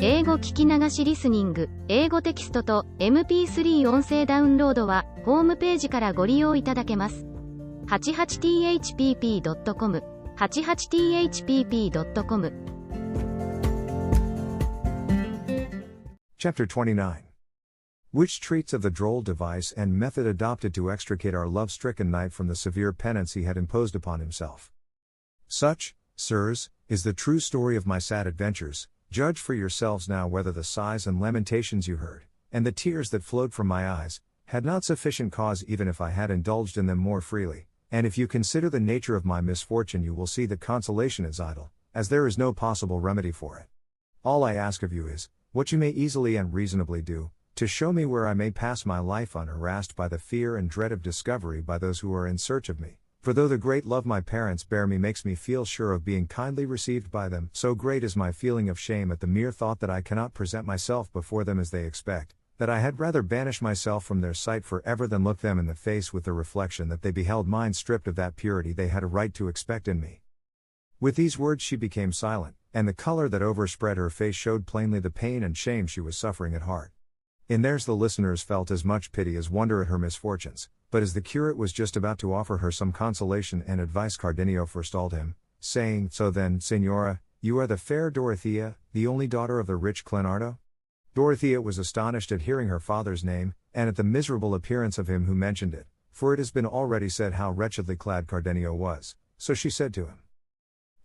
英語聞き流しリスニング、英語テキストと MP3 音声ダウンロードはホームページからご利用いただけます。88thpp.com 88thpp.com Chapter 29. Which treats of the droll device and method adopted to extricate our love-stricken knight from the severe penance he had imposed upon himself. Such, sirs, is the true story of my sad adventures. Judge for yourselves now whether the sighs and lamentations you heard, and the tears that flowed from my eyes, had not sufficient cause even if I had indulged in them more freely, and if you consider the nature of my misfortune you will see that consolation is idle, as there is no possible remedy for it. All I ask of you is, what you may easily and reasonably do, to show me where I may pass my life unharassed by the fear and dread of discovery by those who are in search of me. For though the great love my parents bear me makes me feel sure of being kindly received by them, so great is my feeling of shame at the mere thought that I cannot present myself before them as they expect, that I had rather banish myself from their sight forever than look them in the face with the reflection that they beheld mine stripped of that purity they had a right to expect in me. With these words she became silent, and the color that overspread her face showed plainly the pain and shame she was suffering at heart. In theirs the listeners felt as much pity as wonder at her misfortunes, but as the curate was just about to offer her some consolation and advice Cardenio forestalled him, saying, "So then, Signora, you are the fair Dorothea, the only daughter of the rich Clenardo?" Dorothea was astonished at hearing her father's name, and at the miserable appearance of him who mentioned it, for it has been already said how wretchedly clad Cardenio was, so she said to him,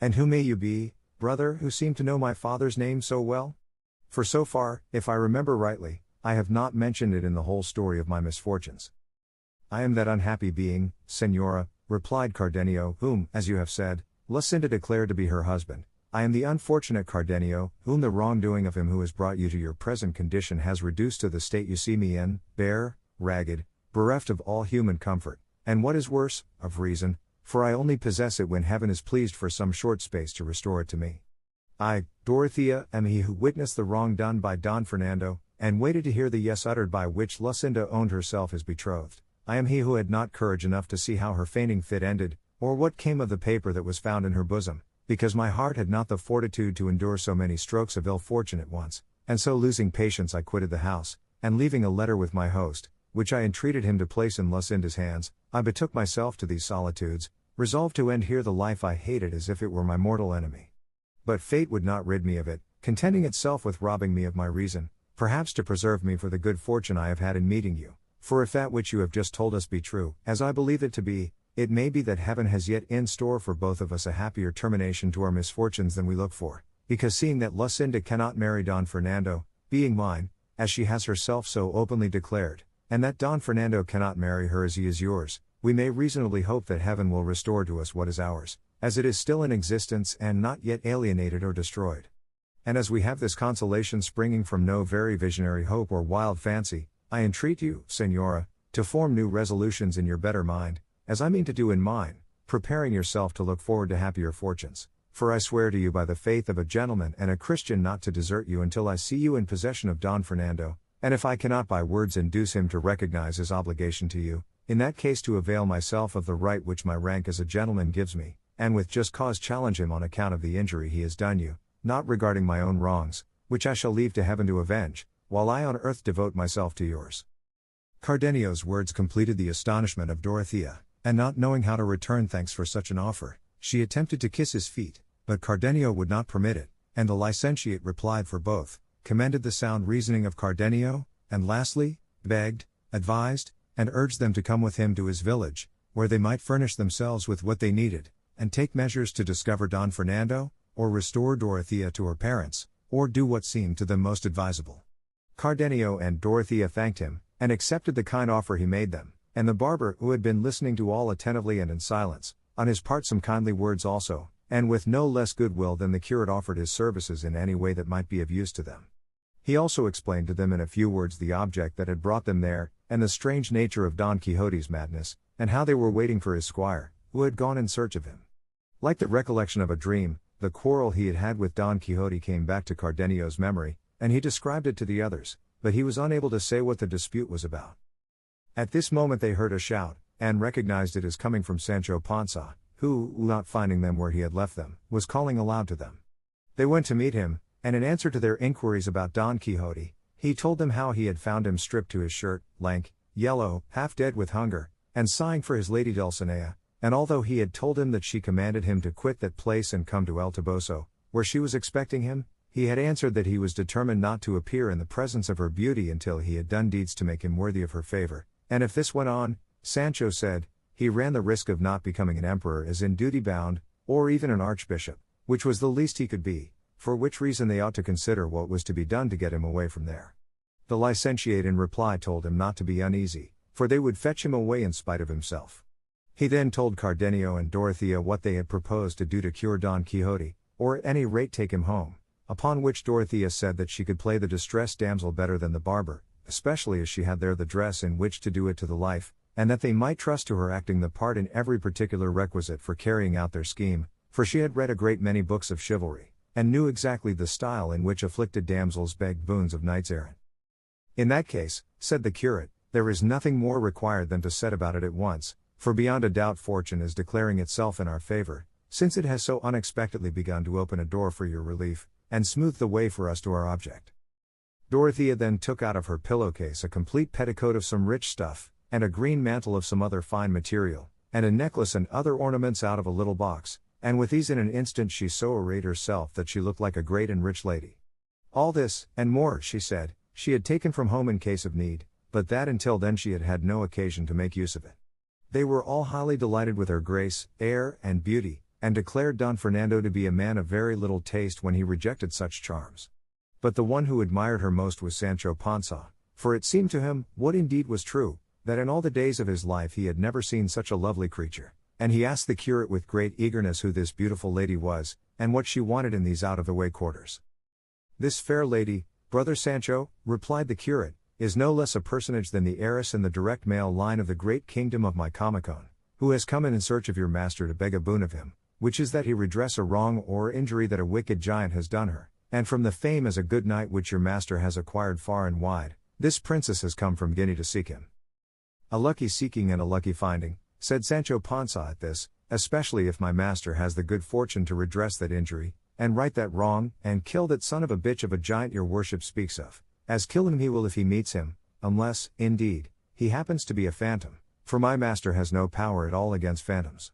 "And who may you be, brother, who seem to know my father's name so well? For so far, if I remember rightly, I have not mentioned it in the whole story of my misfortunes." "I am that unhappy being, Signora," replied Cardenio, "whom, as you have said, Lucinda declared to be her husband. I am the unfortunate Cardenio, whom the wrongdoing of him who has brought you to your present condition has reduced to the state you see me in, bare, ragged, bereft of all human comfort, and what is worse, of reason, for I only possess it when heaven is pleased for some short space to restore it to me. I, Dorothea, am he who witnessed the wrong done by Don Fernando, and waited to hear the yes uttered by which Lucinda owned herself his betrothed. I am he who had not courage enough to see how her fainting fit ended, or what came of the paper that was found in her bosom, because my heart had not the fortitude to endure so many strokes of ill fortune at once, and so losing patience I quitted the house, and leaving a letter with my host, which I entreated him to place in Lucinda's hands, I betook myself to these solitudes, resolved to end here the life I hated as if it were my mortal enemy. But fate would not rid me of it, contenting itself with robbing me of my reason, perhaps to preserve me for the good fortune I have had in meeting you. For if that which you have just told us be true, as I believe it to be, it may be that heaven has yet in store for both of us a happier termination to our misfortunes than we look for, because seeing that Lucinda cannot marry Don Fernando, being mine, as she has herself so openly declared, and that Don Fernando cannot marry her as he is yours, we may reasonably hope that heaven will restore to us what is ours, as it is still in existence and not yet alienated or destroyed. And as we have this consolation springing from no very visionary hope or wild fancy, I entreat you, Signora, to form new resolutions in your better mind, as I mean to do in mine, preparing yourself to look forward to happier fortunes, for I swear to you by the faith of a gentleman and a Christian not to desert you until I see you in possession of Don Fernando, and if I cannot by words induce him to recognize his obligation to you, in that case to avail myself of the right which my rank as a gentleman gives me, and with just cause challenge him on account of the injury he has done you, not regarding my own wrongs, which I shall leave to heaven to avenge, while I on earth devote myself to yours." Cardenio's words completed the astonishment of Dorothea, and not knowing how to return thanks for such an offer, she attempted to kiss his feet, but Cardenio would not permit it, and the licentiate replied for both, commended the sound reasoning of Cardenio, and lastly, begged, advised, and urged them to come with him to his village, where they might furnish themselves with what they needed, and take measures to discover Don Fernando, or restore Dorothea to her parents, or do what seemed to them most advisable. Cardenio and Dorothea thanked him, and accepted the kind offer he made them, and the barber, who had been listening to all attentively and in silence, on his part some kindly words also, and with no less good will than the curate offered his services in any way that might be of use to them. He also explained to them in a few words the object that had brought them there, and the strange nature of Don Quixote's madness, and how they were waiting for his squire, who had gone in search of him. Like the recollection of a dream, the quarrel he had had with Don Quixote came back to Cardenio's memory, and he described it to the others, but he was unable to say what the dispute was about. At this moment they heard a shout, and recognized it as coming from Sancho Panza, who, not finding them where he had left them, was calling aloud to them. They went to meet him, and in answer to their inquiries about Don Quixote, he told them how he had found him stripped to his shirt, lank, yellow, half dead with hunger, and sighing for his lady Dulcinea, and although he had told him that she commanded him to quit that place and come to El Toboso, where she was expecting him, he had answered that he was determined not to appear in the presence of her beauty until he had done deeds to make him worthy of her favor, and if this went on, Sancho said, he ran the risk of not becoming an emperor as in duty bound, or even an archbishop, which was the least he could be, for which reason they ought to consider what was to be done to get him away from there. The licentiate in reply told him not to be uneasy, for they would fetch him away in spite of himself. He then told Cardenio and Dorothea what they had proposed to do to cure Don Quixote, or at any rate take him home, upon which Dorothea said that she could play the distressed damsel better than the barber, especially as she had there the dress in which to do it to the life, and that they might trust to her acting the part in every particular requisite for carrying out their scheme, for she had read a great many books of chivalry, and knew exactly the style in which afflicted damsels begged boons of knights errant. In that case, said the curate, there is nothing more required than to set about it at once, for beyond a doubt fortune is declaring itself in our favor, since it has so unexpectedly begun to open a door for your relief, and smooth the way for us to our object. Dorothea then took out of her pillowcase a complete petticoat of some rich stuff, and a green mantle of some other fine material, and a necklace and other ornaments out of a little box, and with these in an instant she so arrayed herself that she looked like a great and rich lady. All this, and more, she said, she had taken from home in case of need, but that until then she had had no occasion to make use of it. They were all highly delighted with her grace, air, and beauty, and declared Don Fernando to be a man of very little taste when he rejected such charms. But the one who admired her most was Sancho Panza, for it seemed to him, what indeed was true, that in all the days of his life he had never seen such a lovely creature, and he asked the curate with great eagerness who this beautiful lady was, and what she wanted in these out-of-the-way quarters. This fair lady, brother Sancho, replied the curate, is no less a personage than the heiress in the direct male line of the great kingdom of Micomicon, who has come in search of your master to beg a boon of him, which is that he redress a wrong or injury that a wicked giant has done her, and from the fame as a good knight which your master has acquired far and wide, this princess has come from Guinea to seek him. A lucky seeking and a lucky finding, said Sancho Panza at this, especially if my master has the good fortune to redress that injury, and right that wrong, and kill that son of a bitch of a giant your worship speaks of, as kill him he will if he meets him, unless, indeed, he happens to be a phantom, for my master has no power at all against phantoms.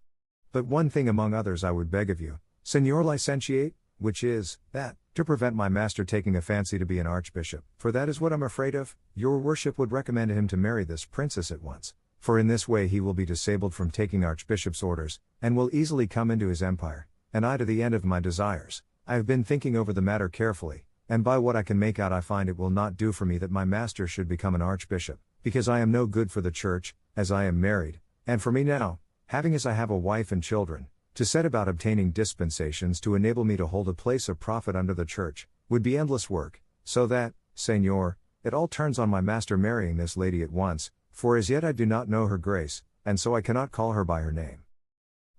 But one thing among others I would beg of you, Señor Licentiate, which is, that, to prevent my master taking a fancy to be an archbishop, for that is what I'm afraid of, your worship would recommend him to marry this princess at once, for in this way he will be disabled from taking archbishop's orders, and will easily come into his empire, and I to the end of my desires. I have been thinking over the matter carefully, and by what I can make out I find it will not do for me that my master should become an archbishop, because I am no good for the church, as I am married, and for me now, having as I have a wife and children, to set about obtaining dispensations to enable me to hold a place of profit under the church, would be endless work, so that, Señor, it all turns on my master marrying this lady at once, for as yet I do not know her grace, and so I cannot call her by her name.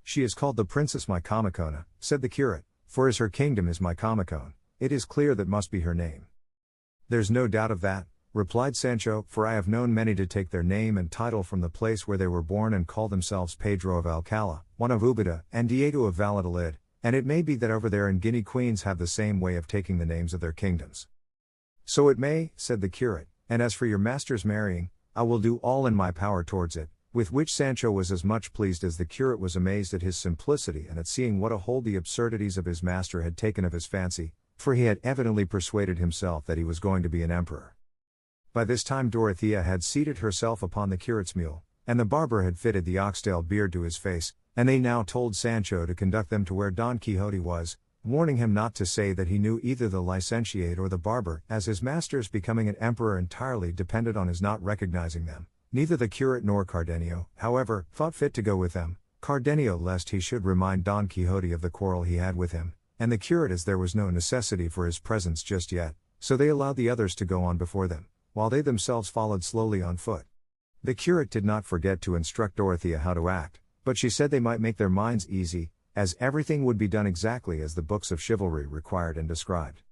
She is called the Princess Micomicona, said the curate, for as her kingdom is Micomicon, it is clear that must be her name. There's no doubt of that, replied Sancho, for I have known many to take their name and title from the place where they were born and call themselves Pedro of Alcala, Juan of Ubeda, and Diego of Valladolid, and it may be that over there in Guinea queens have the same way of taking the names of their kingdoms. So it may, said the curate, and as for your master's marrying, I will do all in my power towards it, with which Sancho was as much pleased as the curate was amazed at his simplicity and at seeing what a hold the absurdities of his master had taken of his fancy, for he had evidently persuaded himself that he was going to be an emperor. By this time Dorothea had seated herself upon the curate's mule, and the barber had fitted the oxtail beard to his face, and they now told Sancho to conduct them to where Don Quixote was, warning him not to say that he knew either the licentiate or the barber, as his master's becoming an emperor entirely depended on his not recognizing them. Neither the curate nor Cardenio, however, thought fit to go with them, Cardenio lest he should remind Don Quixote of the quarrel he had with him, and the curate as there was no necessity for his presence just yet, so they allowed the others to go on before them, while they themselves followed slowly on foot. The curate did not forget to instruct Dorothea how to act, but she said they might make their minds easy, as everything would be done exactly as the books of chivalry required and described.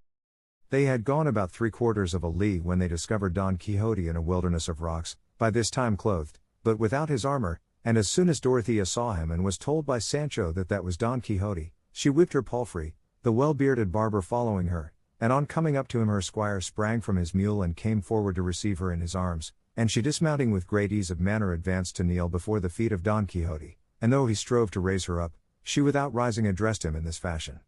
They had gone about 3/4 of a league when they discovered Don Quixote in a wilderness of rocks, by this time clothed, but without his armor, and as soon as Dorothea saw him and was told by Sancho that that was Don Quixote, she whipped her palfrey, the well-bearded barber following her, and on coming up to him her squire sprang from his mule and came forward to receive her in his arms, and she dismounting with great ease of manner advanced to kneel before the feet of Don Quixote, and though he strove to raise her up, she without rising addressed him in this fashion.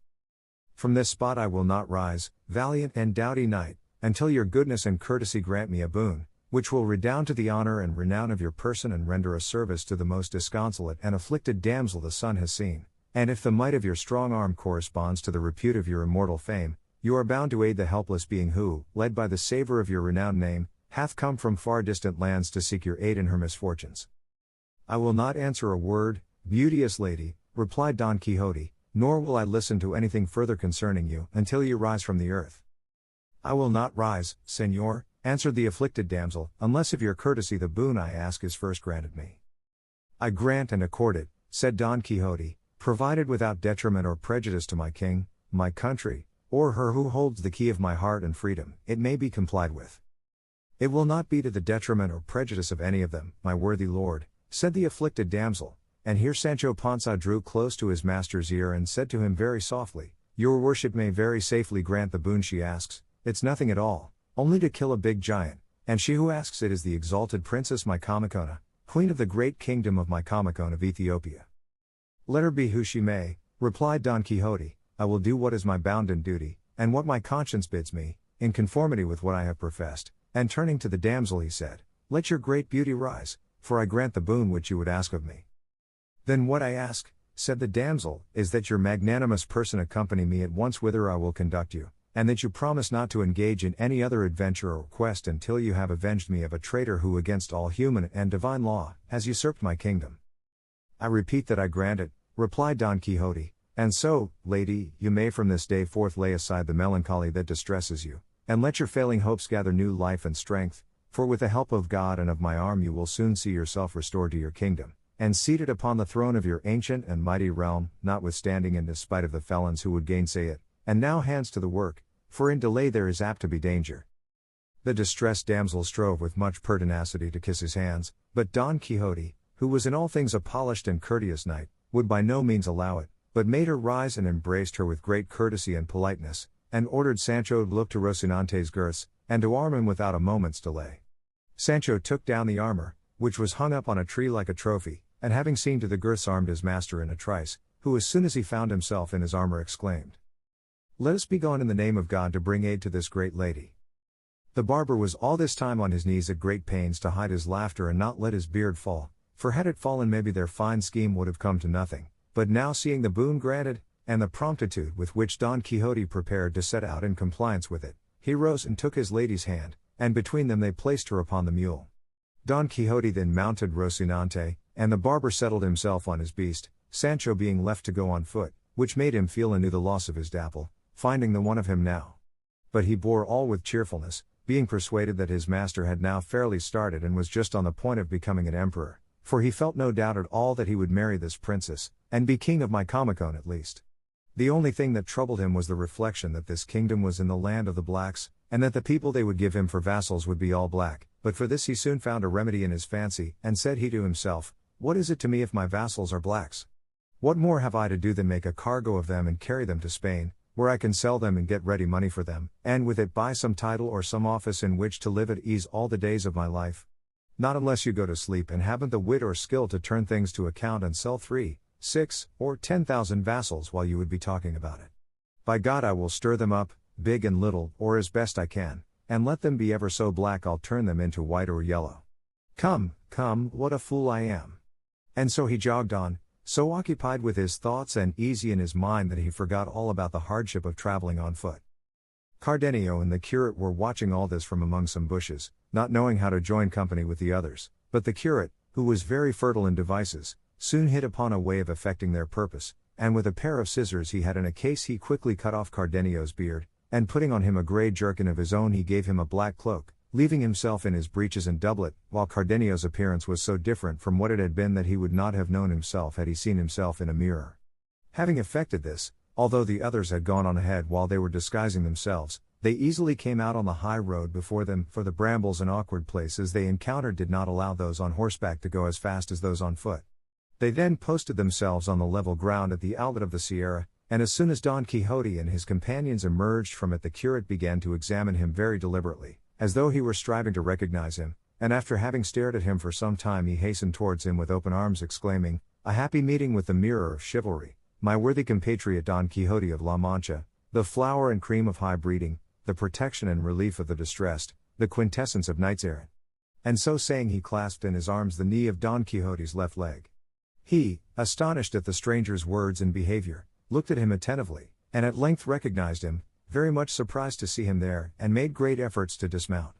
From this spot I will not rise, valiant and doughty knight, until your goodness and courtesy grant me a boon, which will redound to the honor and renown of your person and render a service to the most disconsolate and afflicted damsel the sun has seen, and if the might of your strong arm corresponds to the repute of your immortal fame, you are bound to aid the helpless being who, led by the savor of your renowned name, hath come from far distant lands to seek your aid in her misfortunes. I will not answer a word, beauteous lady, replied Don Quixote, nor will I listen to anything further concerning you, until you rise from the earth. I will not rise, señor, answered the afflicted damsel, unless of your courtesy the boon I ask is first granted me. I grant and accord it, said Don Quixote, provided without detriment or prejudice to my king, my country, or her who holds the key of my heart and freedom, it may be complied with. It will not be to the detriment or prejudice of any of them, my worthy lord, said the afflicted damsel, and here Sancho Panza drew close to his master's ear and said to him very softly, your worship may very safely grant the boon she asks, it's nothing at all, only to kill a big giant, and she who asks it is the exalted princess Micomicona, queen of the great kingdom of Micomicon of Ethiopia. Let her be who she may, replied Don Quixote, I will do what is my bounden duty, and what my conscience bids me, in conformity with what I have professed, and turning to the damsel he said, let your great beauty rise, for I grant the boon which you would ask of me. Then what I ask, said the damsel, is that your magnanimous person accompany me at once whither I will conduct you, and that you promise not to engage in any other adventure or quest until you have avenged me of a traitor who against all human and divine law, has usurped my kingdom. I repeat that I grant it, replied Don Quixote, and so, lady, you may from this day forth lay aside the melancholy that distresses you, and let your failing hopes gather new life and strength, for with the help of God and of my arm you will soon see yourself restored to your kingdom, and seated upon the throne of your ancient and mighty realm, notwithstanding and despite of the felons who would gainsay it, and now hands to the work, for in delay there is apt to be danger. The distressed damsel strove with much pertinacity to kiss his hands, but Don Quixote, who was in all things a polished and courteous knight, would by no means allow it, but made her rise and embraced her with great courtesy and politeness, and ordered Sancho to look to Rocinante's girths, and to arm him without a moment's delay. Sancho took down the armor, which was hung up on a tree like a trophy, and having seen to the girths armed his master in a trice, who as soon as he found himself in his armor exclaimed, let us be gone in the name of God to bring aid to this great lady. The barber was all this time on his knees at great pains to hide his laughter and not let his beard fall, for had it fallen maybe their fine scheme would have come to nothing, but now seeing the boon granted, and the promptitude with which Don Quixote prepared to set out in compliance with it, he rose and took his lady's hand, and between them they placed her upon the mule. Don Quixote then mounted Rocinante, and the barber settled himself on his beast, Sancho being left to go on foot, which made him feel anew the loss of his dapple, finding the one of him now. But he bore all with cheerfulness, being persuaded that his master had now fairly started and was just on the point of becoming an emperor, for he felt no doubt at all that he would marry this princess, and be king of Micomicon at least. The only thing that troubled him was the reflection that this kingdom was in the land of the blacks, and that the people they would give him for vassals would be all black, but for this he soon found a remedy in his fancy, and said he to himself, what is it to me if my vassals are blacks? What more have I to do than make a cargo of them and carry them to Spain, where I can sell them and get ready money for them, and with it buy some title or some office in which to live at ease all the days of my life? Not unless you go to sleep and haven't the wit or skill to turn things to account and sell 3, 6, or 10,000 vassals while you would be talking about it. By God I will stir them up, big and little, or as best I can, and let them be ever so black I'll turn them into white or yellow. Come, what a fool I am. And so he jogged on, so occupied with his thoughts and easy in his mind that he forgot all about the hardship of traveling on foot. Cardenio and the curate were watching all this from among some bushes, not knowing how to join company with the others, but the curate, who was very fertile in devices, soon hit upon a way of effecting their purpose, and with a pair of scissors he had in a case he quickly cut off Cardenio's beard, and putting on him a grey jerkin of his own he gave him a black cloak, leaving himself in his breeches and doublet, while Cardenio's appearance was so different from what it had been that he would not have known himself had he seen himself in a mirror. Having effected this, although the others had gone on ahead while they were disguising themselves, they easily came out on the high road before them, for the brambles and awkward places they encountered did not allow those on horseback to go as fast as those on foot. They then posted themselves on the level ground at the outlet of the Sierra, and as soon as Don Quixote and his companions emerged from it, the curate began to examine him very deliberately, as though he were striving to recognize him, and after having stared at him for some time he hastened towards him with open arms, exclaiming, "A happy meeting with the mirror of chivalry, my worthy compatriot Don Quixote of La Mancha, the flower and cream of high breeding, the protection and relief of the distressed, the quintessence of knights errant." And so saying he clasped in his arms the knee of Don Quixote's left leg. He, astonished at the stranger's words and behavior, looked at him attentively, and at length recognized him, very much surprised to see him there, and made great efforts to dismount.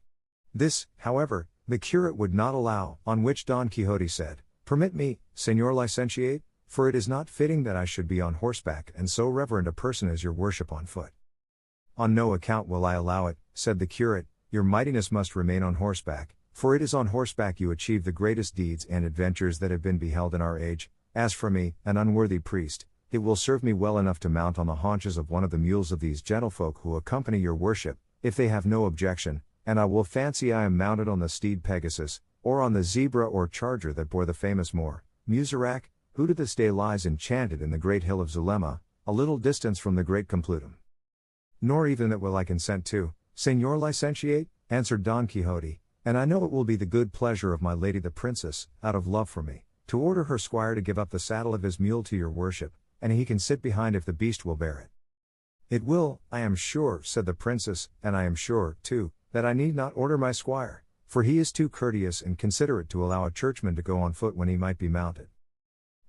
This, however, the curate would not allow, on which Don Quixote said, "Permit me, Señor Licentiate, for it is not fitting that I should be on horseback and so reverend a person as your worship on foot." "On no account will I allow it," said the curate, "your mightiness must remain on horseback, for it is on horseback you achieve the greatest deeds and adventures that have been beheld in our age. As for me, an unworthy priest, it will serve me well enough to mount on the haunches of one of the mules of these gentlefolk who accompany your worship, if they have no objection, and I will fancy I am mounted on the steed Pegasus, or on the zebra or charger that bore the famous Moor, Musarac, who to this day lies enchanted in the great hill of Zulema, a little distance from the great Complutum." "Nor even that will I consent to, Señor Licentiate," answered Don Quixote, "and I know it will be the good pleasure of my lady the princess, out of love for me, to order her squire to give up the saddle of his mule to your worship, and he can sit behind if the beast will bear it." "It will, I am sure," said the princess, "and I am sure, too, that I need not order my squire, for he is too courteous and considerate to allow a churchman to go on foot when he might be mounted."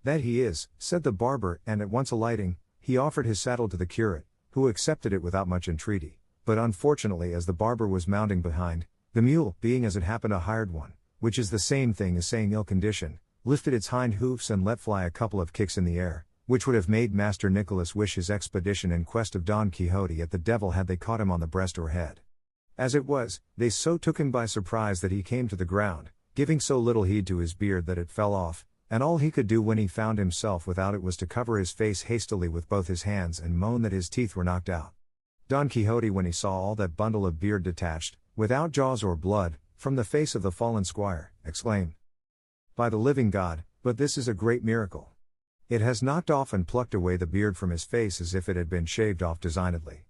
"That he is," said the barber, and at once alighting, he offered his saddle to the curate, who accepted it without much entreaty, but unfortunately as the barber was mounting behind, the mule, being as it happened a hired one, which is the same thing as saying ill condition, lifted its hind hoofs and let fly a couple of kicks in the air, which would have made Master Nicholas wish his expedition in quest of Don Quixote at the devil had they caught him on the breast or head. As it was, they so took him by surprise that he came to the ground, giving so little heed to his beard that it fell off, and all he could do when he found himself without it was to cover his face hastily with both his hands and moan that his teeth were knocked out. Don Quixote, when he saw all that bundle of beard detached, without jaws or blood, from the face of the fallen squire, exclaimed, "By the living God, but this is a great miracle! It has knocked off and plucked away the beard from his face as if it had been shaved off designedly."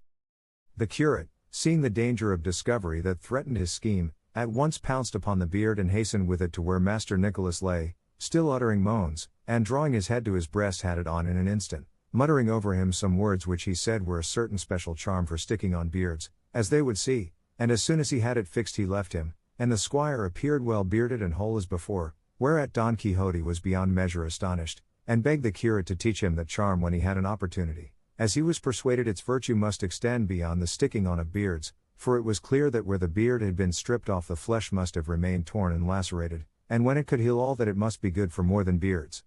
The curate, seeing the danger of discovery that threatened his scheme, at once pounced upon the beard and hastened with it to where Master Nicholas lay, still uttering moans, and drawing his head to his breast had it on in an instant, muttering over him some words which he said were a certain special charm for sticking on beards, as they would see, and as soon as he had it fixed he left him, and the squire appeared well bearded and whole as before, whereat Don Quixote was beyond measure astonished, and begged the curate to teach him that charm when he had an opportunity, as he was persuaded its virtue must extend beyond the sticking on of beards, for it was clear that where the beard had been stripped off the flesh must have remained torn and lacerated, and when it could heal all that it must be good for more than beards.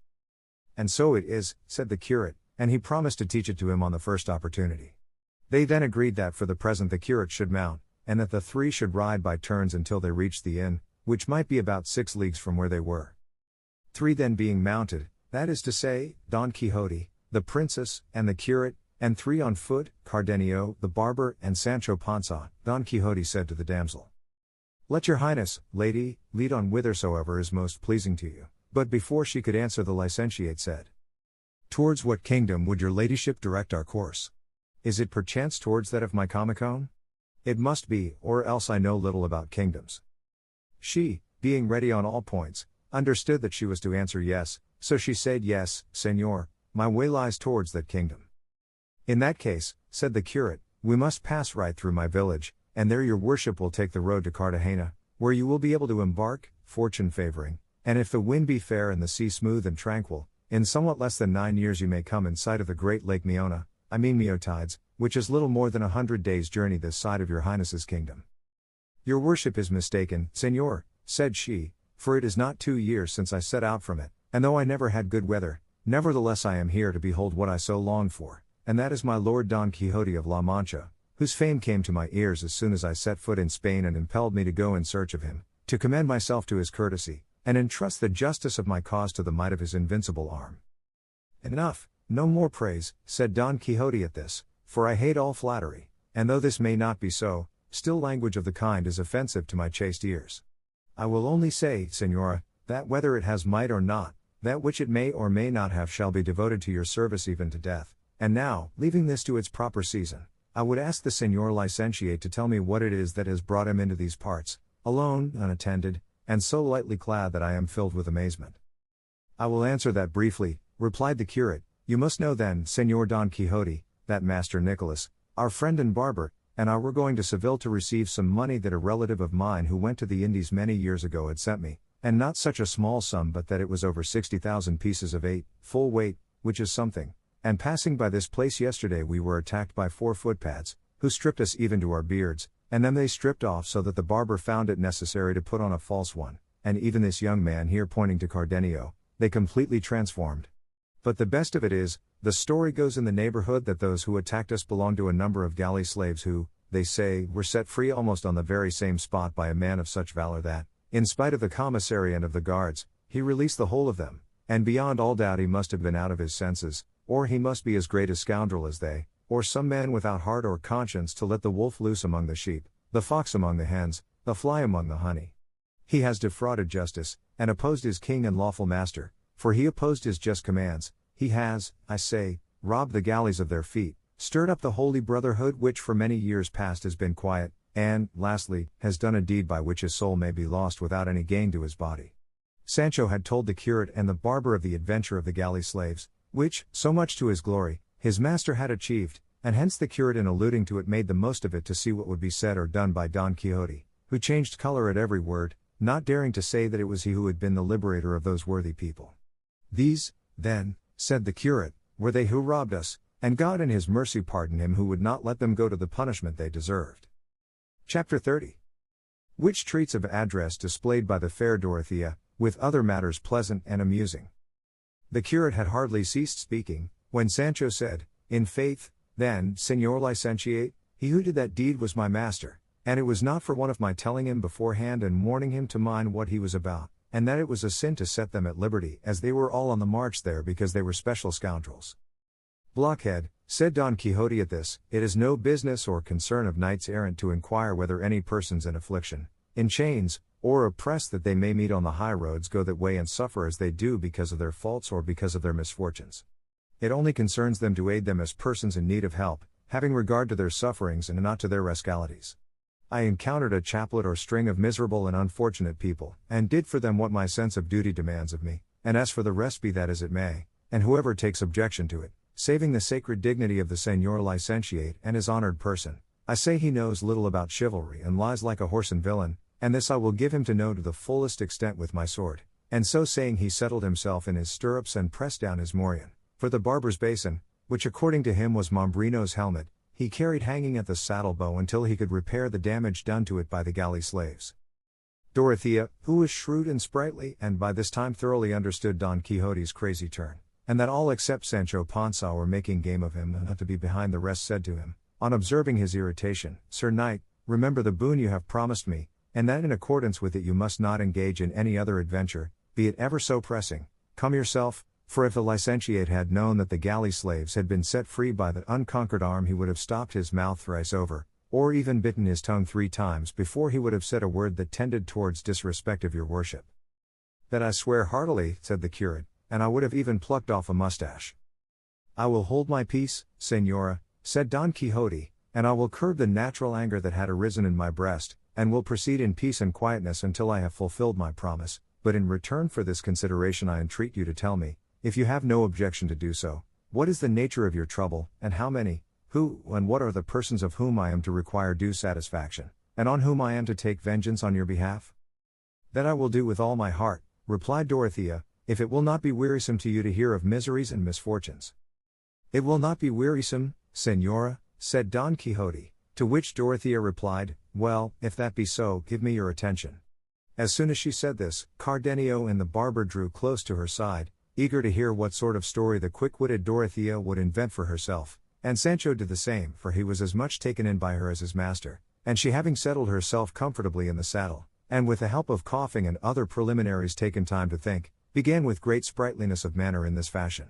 "And so it is," said the curate, and he promised to teach it to him on the first opportunity. They then agreed that for the present the curate should mount, and that the three should ride by turns until they reached the inn, which might be about 6 leagues from where they were. 3 then being mounted, that is to say, Don Quixote, the princess, and the curate, and 3 on foot, Cardenio, the barber, and Sancho Panza, Don Quixote said to the damsel, "Let your highness, lady, lead on whithersoever is most pleasing to you." But before she could answer the licentiate said, "Towards what kingdom would your ladyship direct our course? Is it perchance towards that of my Comicone? It must be, or else I know little about kingdoms." She, being ready on all points, understood that she was to answer yes, so she said, "Yes, Señor, my way lies towards that kingdom." "In that case," said the curate, "we must pass right through my village, and there your worship will take the road to Cartagena, where you will be able to embark, fortune favoring, and if the wind be fair and the sea smooth and tranquil, in somewhat less than 9 years you may come in sight of the great Lake Meona, I mean Meotides, which is little more than 100 days' journey this side of your highness's kingdom." "Your worship is mistaken, Señor," said she, "for it is not 2 years since I set out from it, and though I never had good weather, nevertheless I am here to behold what I so longed for, and that is my lord Don Quixote of La Mancha, whose fame came to my ears as soon as I set foot in Spain and impelled me to go in search of him, to commend myself to his courtesy, and entrust the justice of my cause to the might of his invincible arm." "Enough, no more praise," said Don Quixote at this, "for I hate all flattery, and though this may not be so, still language of the kind is offensive to my chaste ears. I will only say, Señora, that whether it has might or not, that which it may or may not have shall be devoted to your service even to death, And now, leaving this to its proper season, I would ask the Señor Licentiate to tell me what it is that has brought him into these parts, alone, unattended, and so lightly clad that I am filled with amazement. I will answer that briefly, replied the curate. You must know then, Señor Don Quixote, that Master Nicholas, our friend and barber, and I were going to Seville to receive some money that a relative of mine who went to the Indies many years ago had sent me, and not such a small sum but that it was over 60,000 pieces of 8, full weight, which is something. And passing by this place yesterday we were attacked by 4 footpads, who stripped us even to our beards, and then they stripped off so that the barber found it necessary to put on a false one, and even this young man here pointing to Cardenio, they completely transformed. But the best of it is, the story goes in the neighborhood that those who attacked us belonged to a number of galley slaves who, they say, were set free almost on the very same spot by a man of such valor that, in spite of the commissary and of the guards, he released the whole of them, and beyond all doubt he must have been out of his senses, or he must be as great a scoundrel as they, or some man without heart or conscience to let the wolf loose among the sheep, the fox among the hens, the fly among the honey. He has defrauded justice, and opposed his king and lawful master, for he opposed his just commands. He has, I say, robbed the galleys of their feet, stirred up the holy brotherhood which for many years past has been quiet, and, lastly, has done a deed by which his soul may be lost without any gain to his body. Sancho had told the curate and the barber of the adventure of the galley slaves, which, so much to his glory, his master had achieved, and hence the curate in alluding to it made the most of it to see what would be said or done by Don Quixote, who changed color at every word, not daring to say that it was he who had been the liberator of those worthy people. These, then, said the curate, were they who robbed us, and God in his mercy pardon him who would not let them go to the punishment they deserved. Chapter 30. Which treats of address displayed by the fair Dorothea, with other matters pleasant and amusing. The curate had hardly ceased speaking, when Sancho said, In faith, then, Señor Licentiate, he who did that deed was my master, and it was not for want of my telling him beforehand and warning him to mind what he was about, and that it was a sin to set them at liberty as they were all on the march there because they were special scoundrels. Blockhead, said Don Quixote at this, it is no business or concern of knights errant to inquire whether any persons in affliction, in chains, or oppressed that they may meet on the high roads go that way and suffer as they do because of their faults or because of their misfortunes. It only concerns them to aid them as persons in need of help, having regard to their sufferings and not to their rascalities. I encountered a chaplet or string of miserable and unfortunate people, and did for them what my sense of duty demands of me, and as for the rest be that as it may, and whoever takes objection to it, saving the sacred dignity of the Señor Licentiate and his honored person, I say he knows little about chivalry and lies like a whoreson villain, and this I will give him to know to the fullest extent with my sword. And so saying he settled himself in his stirrups and pressed down his morion, for the barber's basin, which according to him was Mombrino's helmet, he carried hanging at the saddle bow until he could repair the damage done to it by the galley slaves. Dorothea, who was shrewd and sprightly and by this time thoroughly understood Don Quixote's crazy turn, and that all except Sancho Panza were making game of him and not to be behind the rest, said to him, on observing his irritation, Sir Knight, remember the boon you have promised me, and that in accordance with it you must not engage in any other adventure, be it ever so pressing. Come yourself, for if the licentiate had known that the galley slaves had been set free by that unconquered arm he would have stopped his mouth thrice over, or even bitten his tongue 3 times before he would have said a word that tended towards disrespect of your worship. That I swear heartily, said the curate, and I would have even plucked off a mustache. I will hold my peace, Señora, said Don Quixote, and I will curb the natural anger that had arisen in my breast, and will proceed in peace and quietness until I have fulfilled my promise, but in return for this consideration I entreat you to tell me, if you have no objection to do so, what is the nature of your trouble, and how many, who, and what are the persons of whom I am to require due satisfaction, and on whom I am to take vengeance on your behalf? That I will do with all my heart, replied Dorothea, if it will not be wearisome to you to hear of miseries and misfortunes. It will not be wearisome, Señora, said Don Quixote, to which Dorothea replied, well, if that be so, give me your attention. As soon as she said this, Cardenio and the barber drew close to her side, eager to hear what sort of story the quick-witted Dorothea would invent for herself, and Sancho did the same, for he was as much taken in by her as his master, and she having settled herself comfortably in the saddle, and with the help of coughing and other preliminaries taken time to think, began with great sprightliness of manner in this fashion.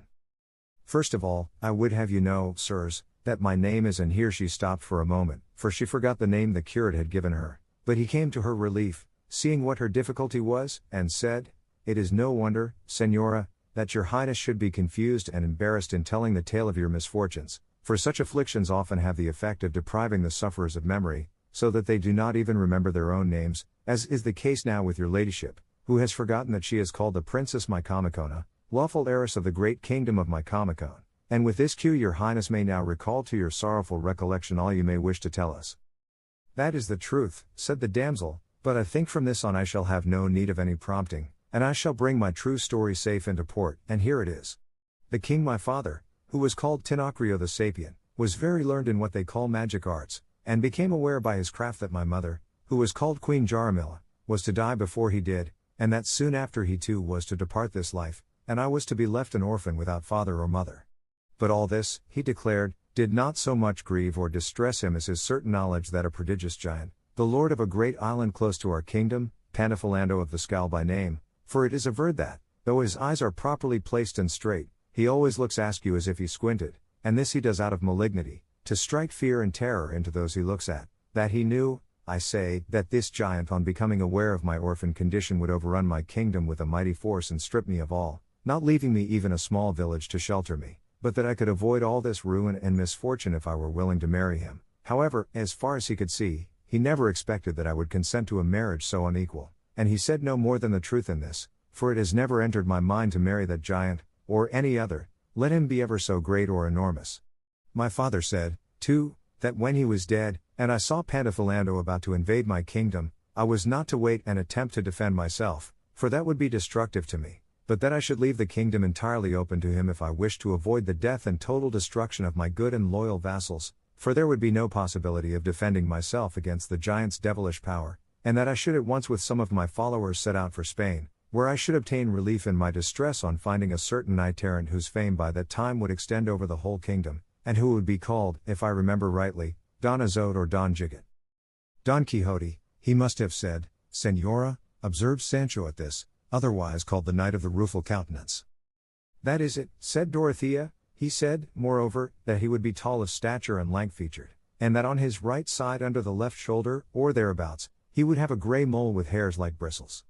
First of all, I would have you know, sirs, that my name is, and here she stopped for a moment, for she forgot the name the curate had given her, but he came to her relief, seeing what her difficulty was, and said, it is no wonder, Señora, that your highness should be confused and embarrassed in telling the tale of your misfortunes, for such afflictions often have the effect of depriving the sufferers of memory, so that they do not even remember their own names, as is the case now with your ladyship, who has forgotten that she is called the Princess Mycomicona, lawful heiress of the great kingdom of Mycomicone. And with this cue your highness may now recall to your sorrowful recollection all you may wish to tell us. That is the truth, said the damsel, but I think from this on I shall have no need of any prompting, and I shall bring my true story safe into port, and here it is. The king my father, who was called Tinocrio the Sapient, was very learned in what they call magic arts, and became aware by his craft that my mother, who was called Queen Jaramilla, was to die before he did, and that soon after he too was to depart this life, and I was to be left an orphan without father or mother. But all this, he declared, did not so much grieve or distress him as his certain knowledge that a prodigious giant, the lord of a great island close to our kingdom, Panafilando of the Scowl by name, for it is averred that, though his eyes are properly placed and straight, he always looks askew as if he squinted, and this he does out of malignity, to strike fear and terror into those he looks at, that he knew, I say, that this giant on becoming aware of my orphan condition would overrun my kingdom with a mighty force and strip me of all, not leaving me even a small village to shelter me, but that I could avoid all this ruin and misfortune if I were willing to marry him. However, as far as he could see, he never expected that I would consent to a marriage so unequal, and he said no more than the truth in this, for it has never entered my mind to marry that giant, or any other, let him be ever so great or enormous. My father said, too, that when he was dead, and I saw Panafilando about to invade my kingdom, I was not to wait and attempt to defend myself, for that would be destructive to me, but that I should leave the kingdom entirely open to him if I wished to avoid the death and total destruction of my good and loyal vassals, for there would be no possibility of defending myself against the giant's devilish power, and that I should at once with some of my followers set out for Spain, where I should obtain relief in my distress on finding a certain knight-errant whose fame by that time would extend over the whole kingdom, and who would be called, if I remember rightly, Don Azote or Don Gigot. Don Quixote, he must have said, Señora, observed Sancho at this, otherwise called the Knight of the Rueful Countenance. That is it, said Dorothea. He said, moreover, that he would be tall of stature and lank-featured, and that on his right side under the left shoulder, or thereabouts, he would have a grey mole with hairs like bristles.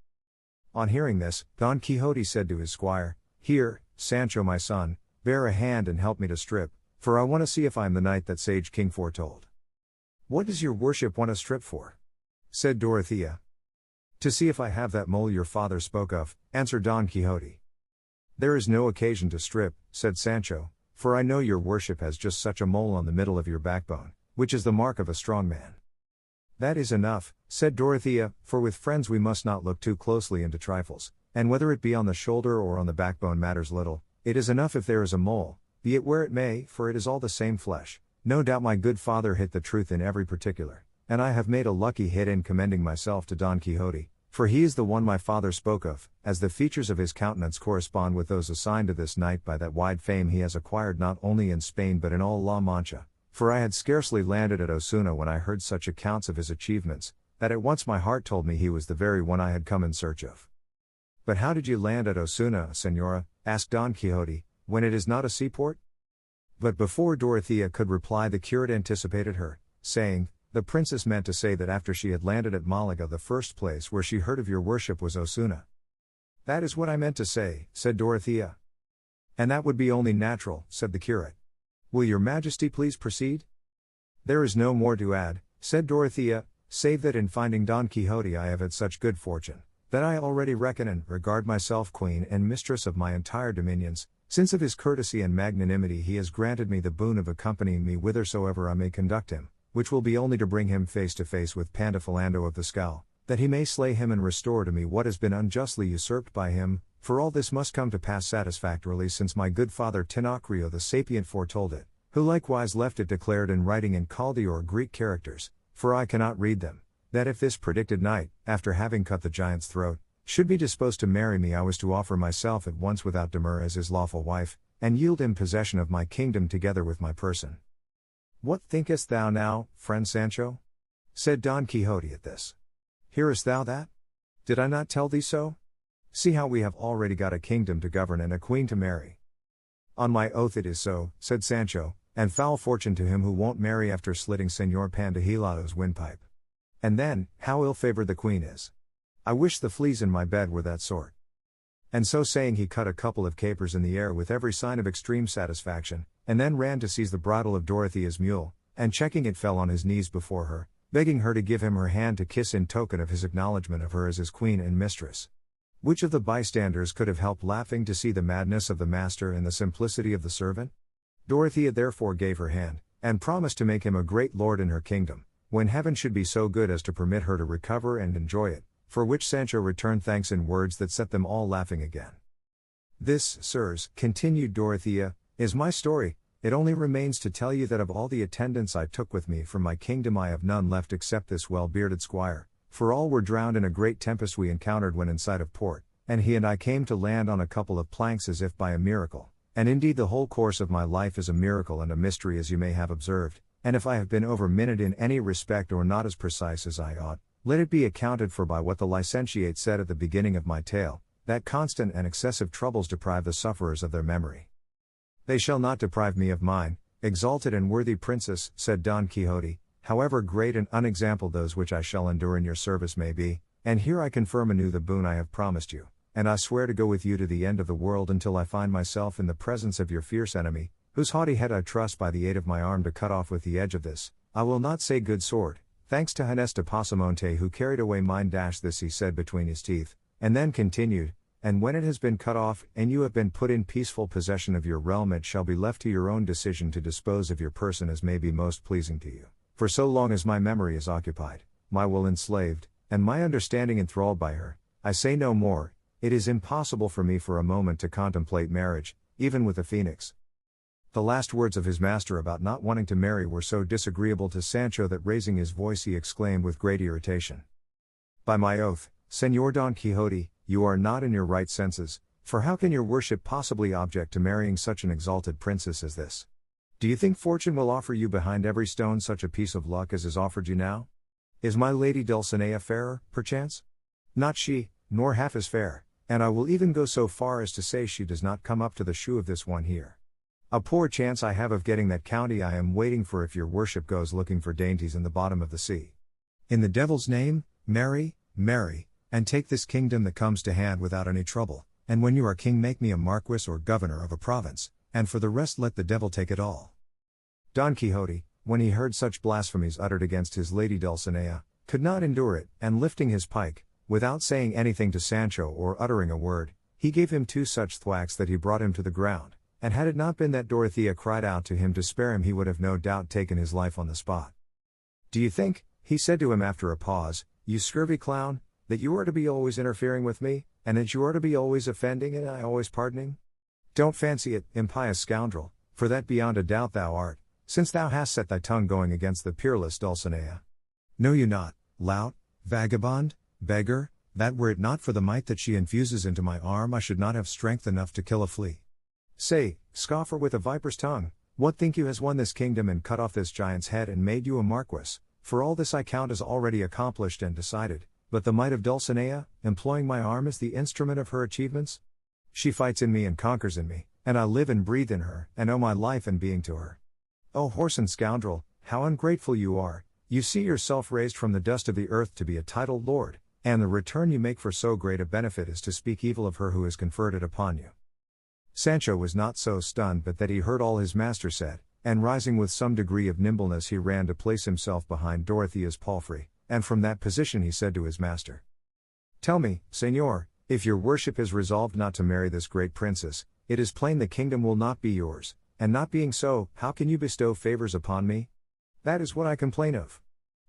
On hearing this, Don Quixote said to his squire, Here, Sancho my son, bear a hand and help me to strip, for I want to see if I am the knight that sage king foretold. What does your worship want to strip for? Said Dorothea. To see if I have that mole your father spoke of, answered Don Quixote. There is no occasion to strip, said Sancho, for I know your worship has just such a mole on the middle of your backbone, which is the mark of a strong man. That is enough, said Dorothea, for with friends we must not look too closely into trifles, and whether it be on the shoulder or on the backbone matters little, it is enough if there is a mole, be it where it may, for it is all the same flesh. No doubt my good father hit the truth in every particular, and I have made a lucky hit in commending myself to Don Quixote, for he is the one my father spoke of, as the features of his countenance correspond with those assigned to this knight by that wide fame he has acquired not only in Spain but in all La Mancha, for I had scarcely landed at Osuna when I heard such accounts of his achievements, that at once my heart told me he was the very one I had come in search of. But how did you land at Osuna, Señora, asked Don Quixote, when it is not a seaport? But before Dorothea could reply the curate anticipated her, saying, the princess meant to say that after she had landed at Malaga the first place where she heard of your worship was Osuna. That is what I meant to say, said Dorothea. And that would be only natural, said the curate. Will your majesty please proceed? There is no more to add, said Dorothea, save that in finding Don Quixote I have had such good fortune, that I already reckon and regard myself queen and mistress of my entire dominions, since of his courtesy and magnanimity he has granted me the boon of accompanying me whithersoever I may conduct him, which will be only to bring him face to face with Panafilando of the Scowl, that he may slay him and restore to me what has been unjustly usurped by him, for all this must come to pass satisfactorily since my good father Tinocrio the Sapient foretold it, who likewise left it declared in writing in Chaldee or Greek characters, for I cannot read them, that if this predicted knight, after having cut the giant's throat, should be disposed to marry me I was to offer myself at once without demur as his lawful wife, and yield him possession of my kingdom together with my person. What thinkest thou now, friend Sancho? Said Don Quixote at this. Hearest thou that? Did I not tell thee so? See how we have already got a kingdom to govern and a queen to marry. On my oath it is so, said Sancho, and foul fortune to him who won't marry after slitting Señor Pandahilado's windpipe. And then, how ill-favored the queen is. I wish the fleas in my bed were that sort. And so saying he cut a couple of capers in the air with every sign of extreme satisfaction, and then ran to seize the bridle of Dorothea's mule, and checking it fell on his knees before her, begging her to give him her hand to kiss in token of his acknowledgement of her as his queen and mistress. Which of the bystanders could have helped laughing to see the madness of the master and the simplicity of the servant? Dorothea therefore gave her hand, and promised to make him a great lord in her kingdom, when heaven should be so good as to permit her to recover and enjoy it, for which Sancho returned thanks in words that set them all laughing again. This, sirs, continued Dorothea, is my story. It only remains to tell you that of all the attendants I took with me from my kingdom I have none left except this well-bearded squire, for all were drowned in a great tempest we encountered when in sight of port, and he and I came to land on a couple of planks as if by a miracle, and indeed the whole course of my life is a miracle and a mystery as you may have observed, and if I have been over-minuted in any respect or not as precise as I ought, let it be accounted for by what the licentiate said at the beginning of my tale, that constant and excessive troubles deprive the sufferers of their memory. They shall not deprive me of mine, exalted and worthy princess, said Don Quixote, however great and unexampled those which I shall endure in your service may be, and here I confirm anew the boon I have promised you, and I swear to go with you to the end of the world until I find myself in the presence of your fierce enemy, whose haughty head I trust by the aid of my arm to cut off with the edge of this, I will not say good sword, thanks to Gines de Pasamonte who carried away mine. This he said between his teeth, and then continued, and when it has been cut off, and you have been put in peaceful possession of your realm, it shall be left to your own decision to dispose of your person as may be most pleasing to you. For so long as my memory is occupied, my will enslaved, and my understanding enthralled by her, I say no more, it is impossible for me for a moment to contemplate marriage, even with a phoenix. The last words of his master about not wanting to marry were so disagreeable to Sancho that raising his voice he exclaimed with great irritation, "By my oath, Señor Don Quixote, you are not in your right senses, for how can your worship possibly object to marrying such an exalted princess as this? Do you think fortune will offer you behind every stone such a piece of luck as is offered you now? Is my lady Dulcinea fairer, perchance? Not she, nor half as fair, and I will even go so far as to say she does not come up to the shoe of this one here. A poor chance I have of getting that county I am waiting for if your worship goes looking for dainties in the bottom of the sea. In the devil's name, marry, marry, and take this kingdom that comes to hand without any trouble, and when you are king make me a marquis or governor of a province, and for the rest let the devil take it all." Don Quixote, when he heard such blasphemies uttered against his lady Dulcinea, could not endure it, and lifting his pike, without saying anything to Sancho or uttering a word, he gave him 2 such thwacks that he brought him to the ground, and had it not been that Dorothea cried out to him to spare him he would have no doubt taken his life on the spot. "Do you think," he said to him after a pause, "you scurvy clown, that you are to be always interfering with me, and that you are to be always offending and I always pardoning? Don't fancy it, impious scoundrel, for that beyond a doubt thou art, since thou hast set thy tongue going against the peerless Dulcinea. Know you not, lout, vagabond, beggar, that were it not for the might that she infuses into my arm I should not have strength enough to kill a flea? Say, scoffer with a viper's tongue, what think you has won this kingdom and cut off this giant's head and made you a marquis? For all this I count as already accomplished and decided, but the might of Dulcinea, employing my arm as the instrument of her achievements? She fights in me and conquers in me, and I live and breathe in her, and owe my life and being to her. O whoreson scoundrel, how ungrateful you are, you see yourself raised from the dust of the earth to be a titled lord, and the return you make for so great a benefit is to speak evil of her who has conferred it upon you." Sancho was not so stunned but that he heard all his master said, and rising with some degree of nimbleness he ran to place himself behind Dorothea's palfrey, and from that position he said to his master, "Tell me, Señor, if your worship is resolved not to marry this great princess, it is plain the kingdom will not be yours, and not being so, how can you bestow favors upon me? That is what I complain of.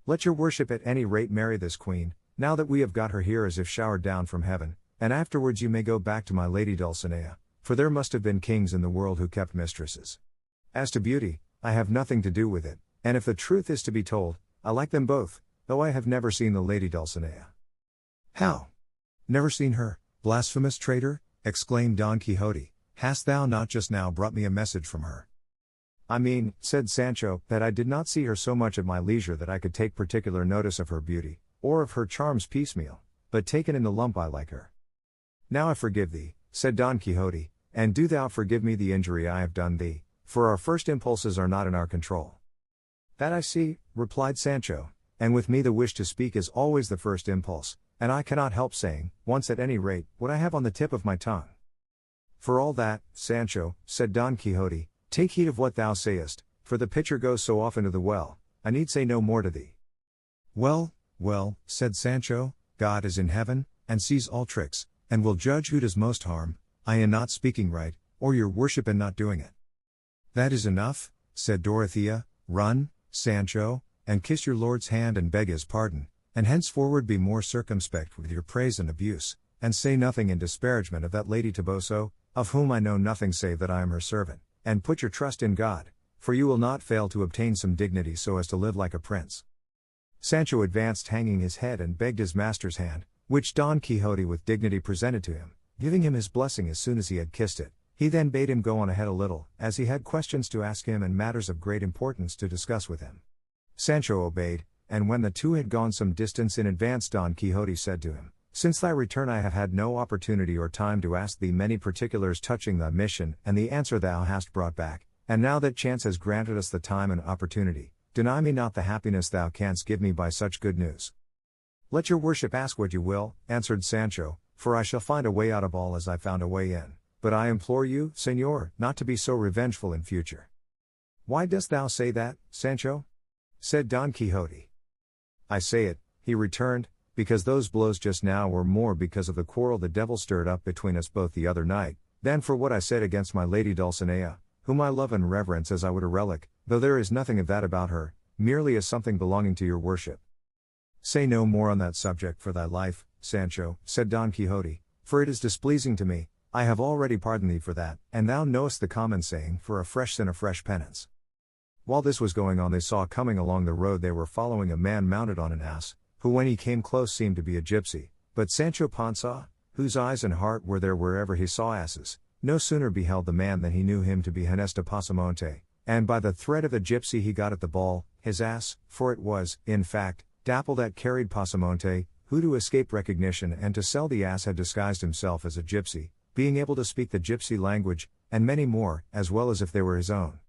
Let your worship at any rate marry this queen, now that we have got her here as if showered down from heaven, and afterwards you may go back to my lady Dulcinea, for there must have been kings in the world who kept mistresses. As to beauty, I have nothing to do with it, and if the truth is to be told, I like them both, though I have never seen the lady Dulcinea." "How? Never seen her, blasphemous traitor?" exclaimed Don Quixote, "hast thou not just now brought me a message from her?" "I mean," said Sancho, "that I did not see her so much at my leisure that I could take particular notice of her beauty, or of her charms piecemeal, but taken in the lump I like her." "Now I forgive thee," said Don Quixote, "and do thou forgive me the injury I have done thee, for our first impulses are not in our control." "That I see," replied Sancho, "and with me the wish to speak is always the first impulse, and I cannot help saying, once at any rate, what I have on the tip of my tongue. For all that, Sancho, said Don Quixote, take heed of what thou sayest, for the pitcher goes so often to the well, I need say no more to thee. Well, well, said Sancho, God is in heaven, and sees all tricks, and will judge who does most harm, I am not speaking right, or your worship in not doing it. That is enough, said Dorothea, run, Sancho, and kiss your lord's hand and beg his pardon, and henceforward be more circumspect with your praise and abuse, and say nothing in disparagement of that Lady Toboso, of whom I know nothing save that I am her servant, and put your trust in God, for you will not fail to obtain some dignity so as to live like a prince. Sancho advanced hanging his head and begged his master's hand, which Don Quixote with dignity presented to him, giving him his blessing as soon as he had kissed it. He then bade him go on ahead a little, as he had questions to ask him and matters of great importance to discuss with him. Sancho obeyed, and when the two had gone some distance in advance, Don Quixote said to him, Since thy return I have had no opportunity or time to ask thee many particulars touching thy mission and the answer thou hast brought back, and now that chance has granted us the time and opportunity, deny me not the happiness thou canst give me by such good news. Let your worship ask what you will, answered Sancho, for I shall find a way out of all as I found a way in, but I implore you, Señor, not to be so revengeful in future. Why dost thou say that, Sancho? Said Don Quixote. I say it, he returned, because those blows just now were more because of the quarrel the devil stirred up between us both the other night, than for what I said against my lady Dulcinea, whom I love and reverence as I would a relic, though there is nothing of that about her, merely as something belonging to your worship. Say no more on that subject for thy life, Sancho, said Don Quixote, for it is displeasing to me, I have already pardoned thee for that, and thou knowest the common saying, for a fresh sin a fresh penance. While this was going on they saw coming along the road they were following a man mounted on an ass, who when he came close seemed to be a gypsy, but Sancho Panza, whose eyes and heart were there wherever he saw asses, no sooner beheld the man than he knew him to be Ginesta Pasamonte, and by the thread of the gypsy he got at the ball, his ass, for it was, in fact, Dapple that carried Pasamonte, who to escape recognition and to sell the ass had disguised himself as a gypsy, being able to speak the gypsy language, and many more, as well as if they were his own.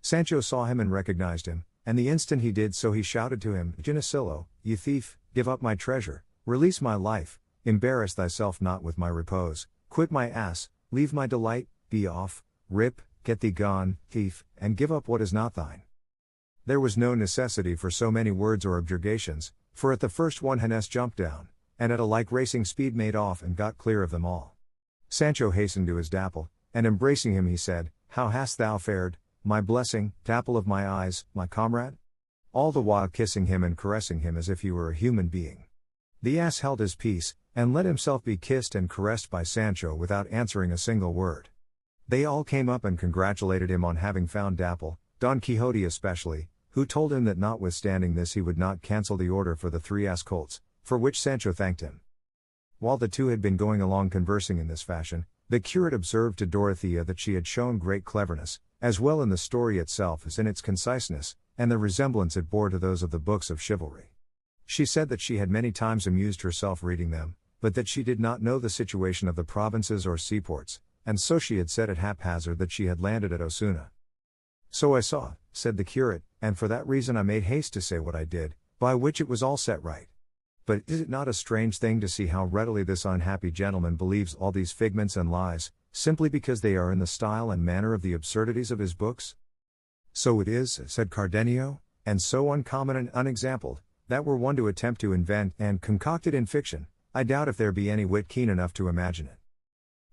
Sancho saw him and recognized him, and the instant he did so he shouted to him, Ginesillo, ye thief, give up my treasure, release my life, embarrass thyself not with my repose, quit my ass, leave my delight, be off, rip, get thee gone, thief, and give up what is not thine. There was no necessity for so many words or objurgations, for at the first one Ginesta jumped down, and at a like racing speed made off and got clear of them all. Sancho hastened to his Dapple, and embracing him he said, How hast thou fared, my blessing, Dapple of my eyes, my comrade? All the while kissing him and caressing him as if he were a human being. The ass held his peace, and let himself be kissed and caressed by Sancho without answering a single word. They all came up and congratulated him on having found Dapple, Don Quixote especially, who told him that notwithstanding this he would not cancel the order for the 3 ass colts, for which Sancho thanked him. While the two had been going along conversing in this fashion, the curate observed to Dorothea that she had shown great cleverness, as well in the story itself as in its conciseness, and the resemblance it bore to those of the books of chivalry. She said that she had many times amused herself reading them, but that she did not know the situation of the provinces or seaports, and so she had said at haphazard that she had landed at Osuna. So I saw, said the curate, and for that reason I made haste to say what I did, by which it was all set right. But is it not a strange thing to see how readily this unhappy gentleman believes all these figments and lies, simply because they are in the style and manner of the absurdities of his books? So it is, said Cardenio, and so uncommon and unexampled, that were one to attempt to invent and concoct it in fiction, I doubt if there be any wit keen enough to imagine it.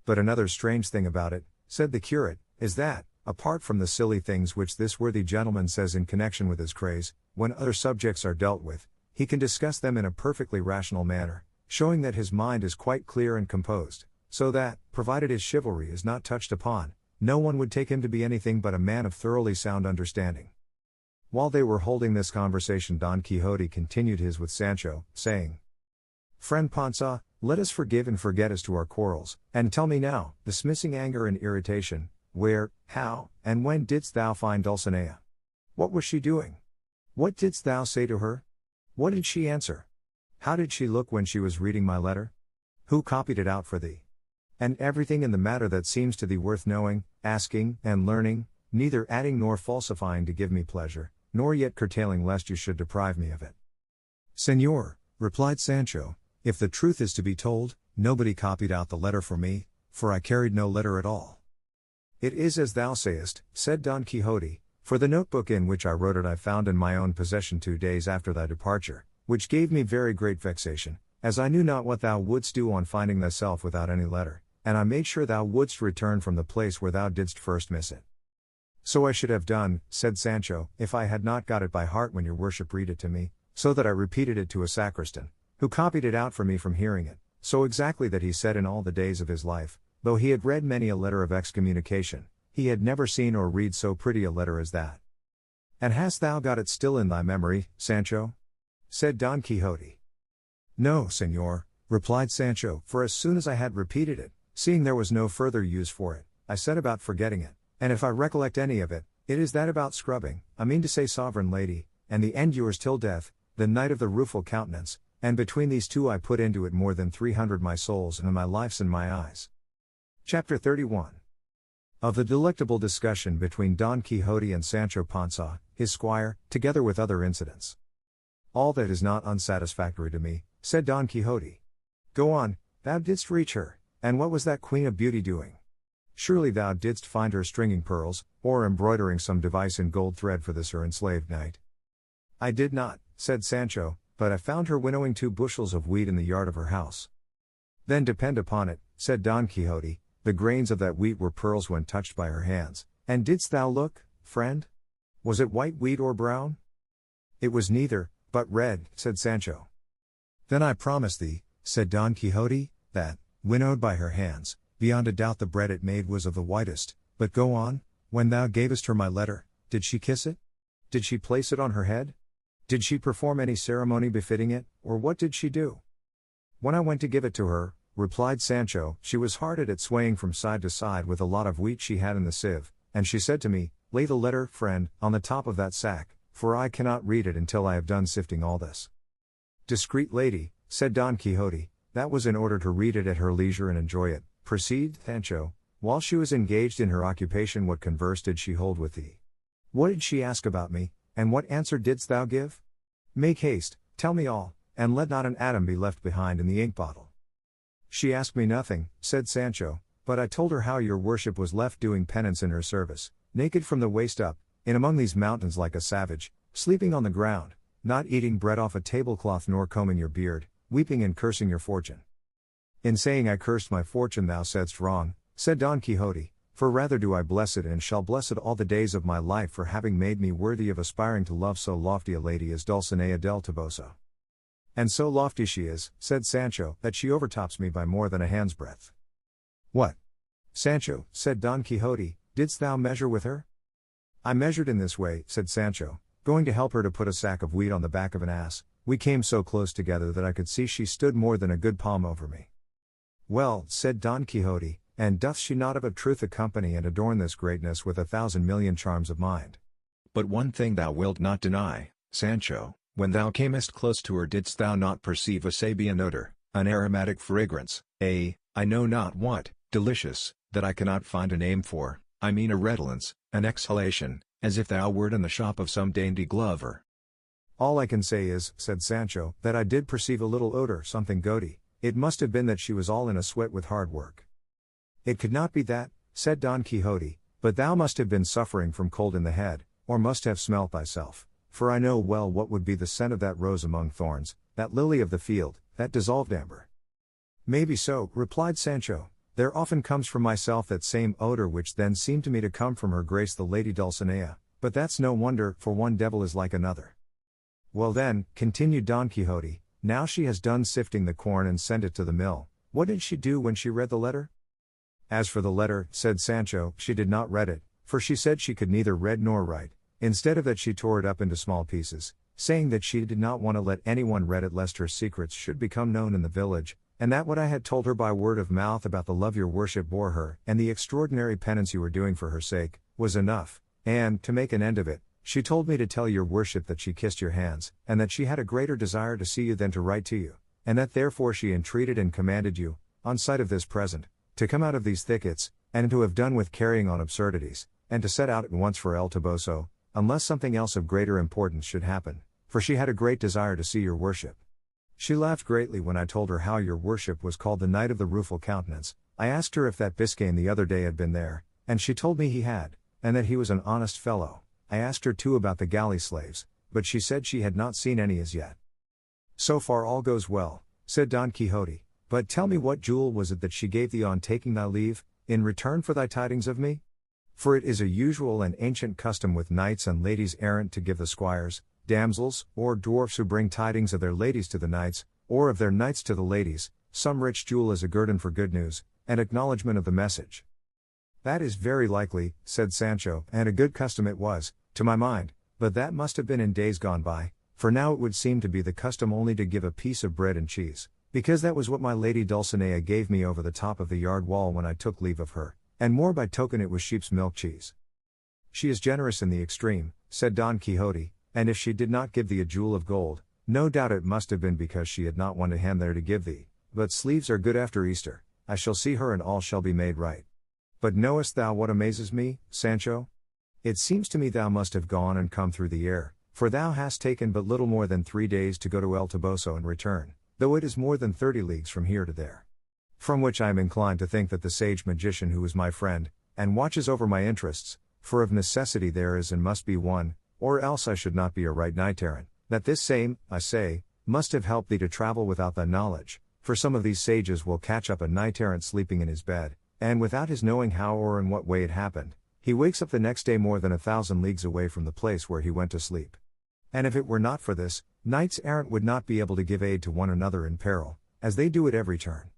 But another strange thing about it, said the curate, is that, apart from the silly things which this worthy gentleman says in connection with his craze, when other subjects are dealt with, he can discuss them in a perfectly rational manner, showing that his mind is quite clear and composed, so that, provided his chivalry is not touched upon, no one would take him to be anything but a man of thoroughly sound understanding. While they were holding this conversation Don Quixote continued his with Sancho, saying, Friend Panza, let us forgive and forget as to our quarrels, and tell me now, dismissing anger and irritation, where, how, and when didst thou find Dulcinea? What was she doing? What didst thou say to her? What did she answer? How did she look when she was reading my letter? Who copied it out for thee? And everything in the matter that seems to thee worth knowing, asking, and learning, neither adding nor falsifying to give me pleasure, nor yet curtailing lest you should deprive me of it. Señor, replied Sancho, If the truth is to be told, nobody copied out the letter for me, for I carried no letter at all. It is as thou sayest, said Don Quixote, for the notebook in which I wrote it I found in my own possession 2 days after thy departure, which gave me very great vexation, as I knew not what thou wouldst do on finding thyself without any letter, and I made sure thou wouldst return from the place where thou didst first miss it. So I should have done, said Sancho, if I had not got it by heart when your worship read it to me, so that I repeated it to a sacristan, who copied it out for me from hearing it, so exactly that he said in all the days of his life, though he had read many a letter of excommunication, he had never seen or read so pretty a letter as that. And hast thou got it still in thy memory, Sancho? Said Don Quixote. No, señor, replied Sancho, for as soon as I had repeated it, seeing there was no further use for it, I set about forgetting it, and if I recollect any of it, it is that about scrubbing, I mean to say sovereign lady, and the endures till death, the knight of the rueful countenance, and between these two I put into it more than 300 my souls and my life's in my eyes. Chapter 31. Of the delectable discussion between Don Quixote and Sancho Panza, his squire, together with other incidents. All that is not unsatisfactory to me, said Don Quixote. Go on, thou didst reach her, and what was that Queen of Beauty doing? Surely thou didst find her stringing pearls, or embroidering some device in gold thread for this her enslaved knight. I did not, said Sancho, but I found her winnowing 2 bushels of wheat in the yard of her house. Then depend upon it, said Don Quixote, the grains of that wheat were pearls when touched by her hands, and didst thou look, friend? Was it white wheat or brown? It was neither, but red, said Sancho. Then I promise thee, said Don Quixote, that, winnowed by her hands, beyond a doubt the bread it made was of the whitest, but go on, when thou gavest her my letter, did she kiss it? Did she place it on her head? Did she perform any ceremony befitting it, or what did she do? When I went to give it to her, replied Sancho, she was hard at it swaying from side to side with a lot of wheat she had in the sieve, and she said to me, lay the letter, friend, on the top of that sack, for I cannot read it until I have done sifting all this. Discreet lady, said Don Quixote, that was in order to read it at her leisure and enjoy it. Proceed, Sancho, while she was engaged in her occupation what converse did she hold with thee? What did she ask about me, and what answer didst thou give? Make haste, tell me all, and let not an atom be left behind in the ink bottle. She asked me nothing, said Sancho, but I told her how your worship was left doing penance in her service, naked from the waist up, in among these mountains like a savage, sleeping on the ground, not eating bread off a tablecloth nor combing your beard, weeping and cursing your fortune. In saying I cursed my fortune thou saidst wrong, said Don Quixote, for rather do I bless it and shall bless it all the days of my life for having made me worthy of aspiring to love so lofty a lady as Dulcinea del Toboso. And so lofty she is, said Sancho, that she overtops me by more than a hand's breadth. What? Sancho, said Don Quixote, didst thou measure with her? I measured in this way, said Sancho, going to help her to put a sack of wheat on the back of an ass, we came so close together that I could see she stood more than a good palm over me. Well, said Don Quixote, and doth she not of a truth accompany and adorn this greatness with 1,000,000,000 charms of mind? But one thing thou wilt not deny, Sancho, when thou camest close to her didst thou not perceive a Sabian odor, an aromatic fragrance, I know not what, delicious, that I cannot find a name for, I mean a redolence, an exhalation, as if thou wert in the shop of some dainty glover. All I can say is, said Sancho, that I did perceive a little odor, something goaty, it must have been that she was all in a sweat with hard work. It could not be that, said Don Quixote, but thou must have been suffering from cold in the head, or must have smelt thyself, for I know well what would be the scent of that rose among thorns, that lily of the field, that dissolved amber. Maybe so, replied Sancho, there often comes from myself that same odor which then seemed to me to come from her grace the lady Dulcinea, but that's no wonder, for one devil is like another. Well then, continued Don Quixote, now she has done sifting the corn and sent it to the mill, what did she do when she read the letter? As for the letter, said Sancho, she did not read it, for she said she could neither read nor write. Instead of that she tore it up into small pieces, saying that she did not want to let anyone read it lest her secrets should become known in the village, and that what I had told her by word of mouth about the love your worship bore her and the extraordinary penance you were doing for her sake, was enough, and, to make an end of it, she told me to tell your worship that she kissed your hands, and that she had a greater desire to see you than to write to you, and that therefore she entreated and commanded you, on sight of this present, to come out of these thickets, and to have done with carrying on absurdities, and to set out at once for El Toboso, unless something else of greater importance should happen, for she had a great desire to see your worship. She laughed greatly when I told her how your worship was called the Knight of the Rueful Countenance. I asked her if that Biscayne the other day had been there, and she told me he had, and that he was an honest fellow. I asked her too about the galley slaves, but she said she had not seen any as yet. So far all goes well, said Don Quixote, but tell me what jewel was it that she gave thee on taking thy leave, in return for thy tidings of me? For it is a usual and ancient custom with knights and ladies errant to give the squires, damsels, or dwarfs who bring tidings of their ladies to the knights, or of their knights to the ladies, some rich jewel as a guerdon for good news, and acknowledgment of the message. That is very likely, said Sancho, and a good custom it was, to my mind, but that must have been in days gone by, for now it would seem to be the custom only to give a piece of bread and cheese, because that was what my lady Dulcinea gave me over the top of the yard wall when I took leave of her, and more by token it was sheep's milk cheese. She is generous in the extreme, said Don Quixote, and if she did not give thee a jewel of gold, no doubt it must have been because she had not one to hand there to give thee, but sleeves are good after Easter, I shall see her and all shall be made right. But knowest thou what amazes me, Sancho? It seems to me thou must have gone and come through the air, for thou hast taken but little more than 3 days to go to El Toboso and return, though it is more than 30 leagues from here to there. From which I am inclined to think that the sage magician who is my friend, and watches over my interests, for of necessity there is and must be one, or else I should not be a right knight-errant, that this same, I say, must have helped thee to travel without thy knowledge, for some of these sages will catch up a knight-errant sleeping in his bed, and without his knowing how or in what way it happened, he wakes up the next day more than 1,000 leagues away from the place where he went to sleep. And if it were not for this, knights-errant would not be able to give aid to one another in peril, as they do at every turn.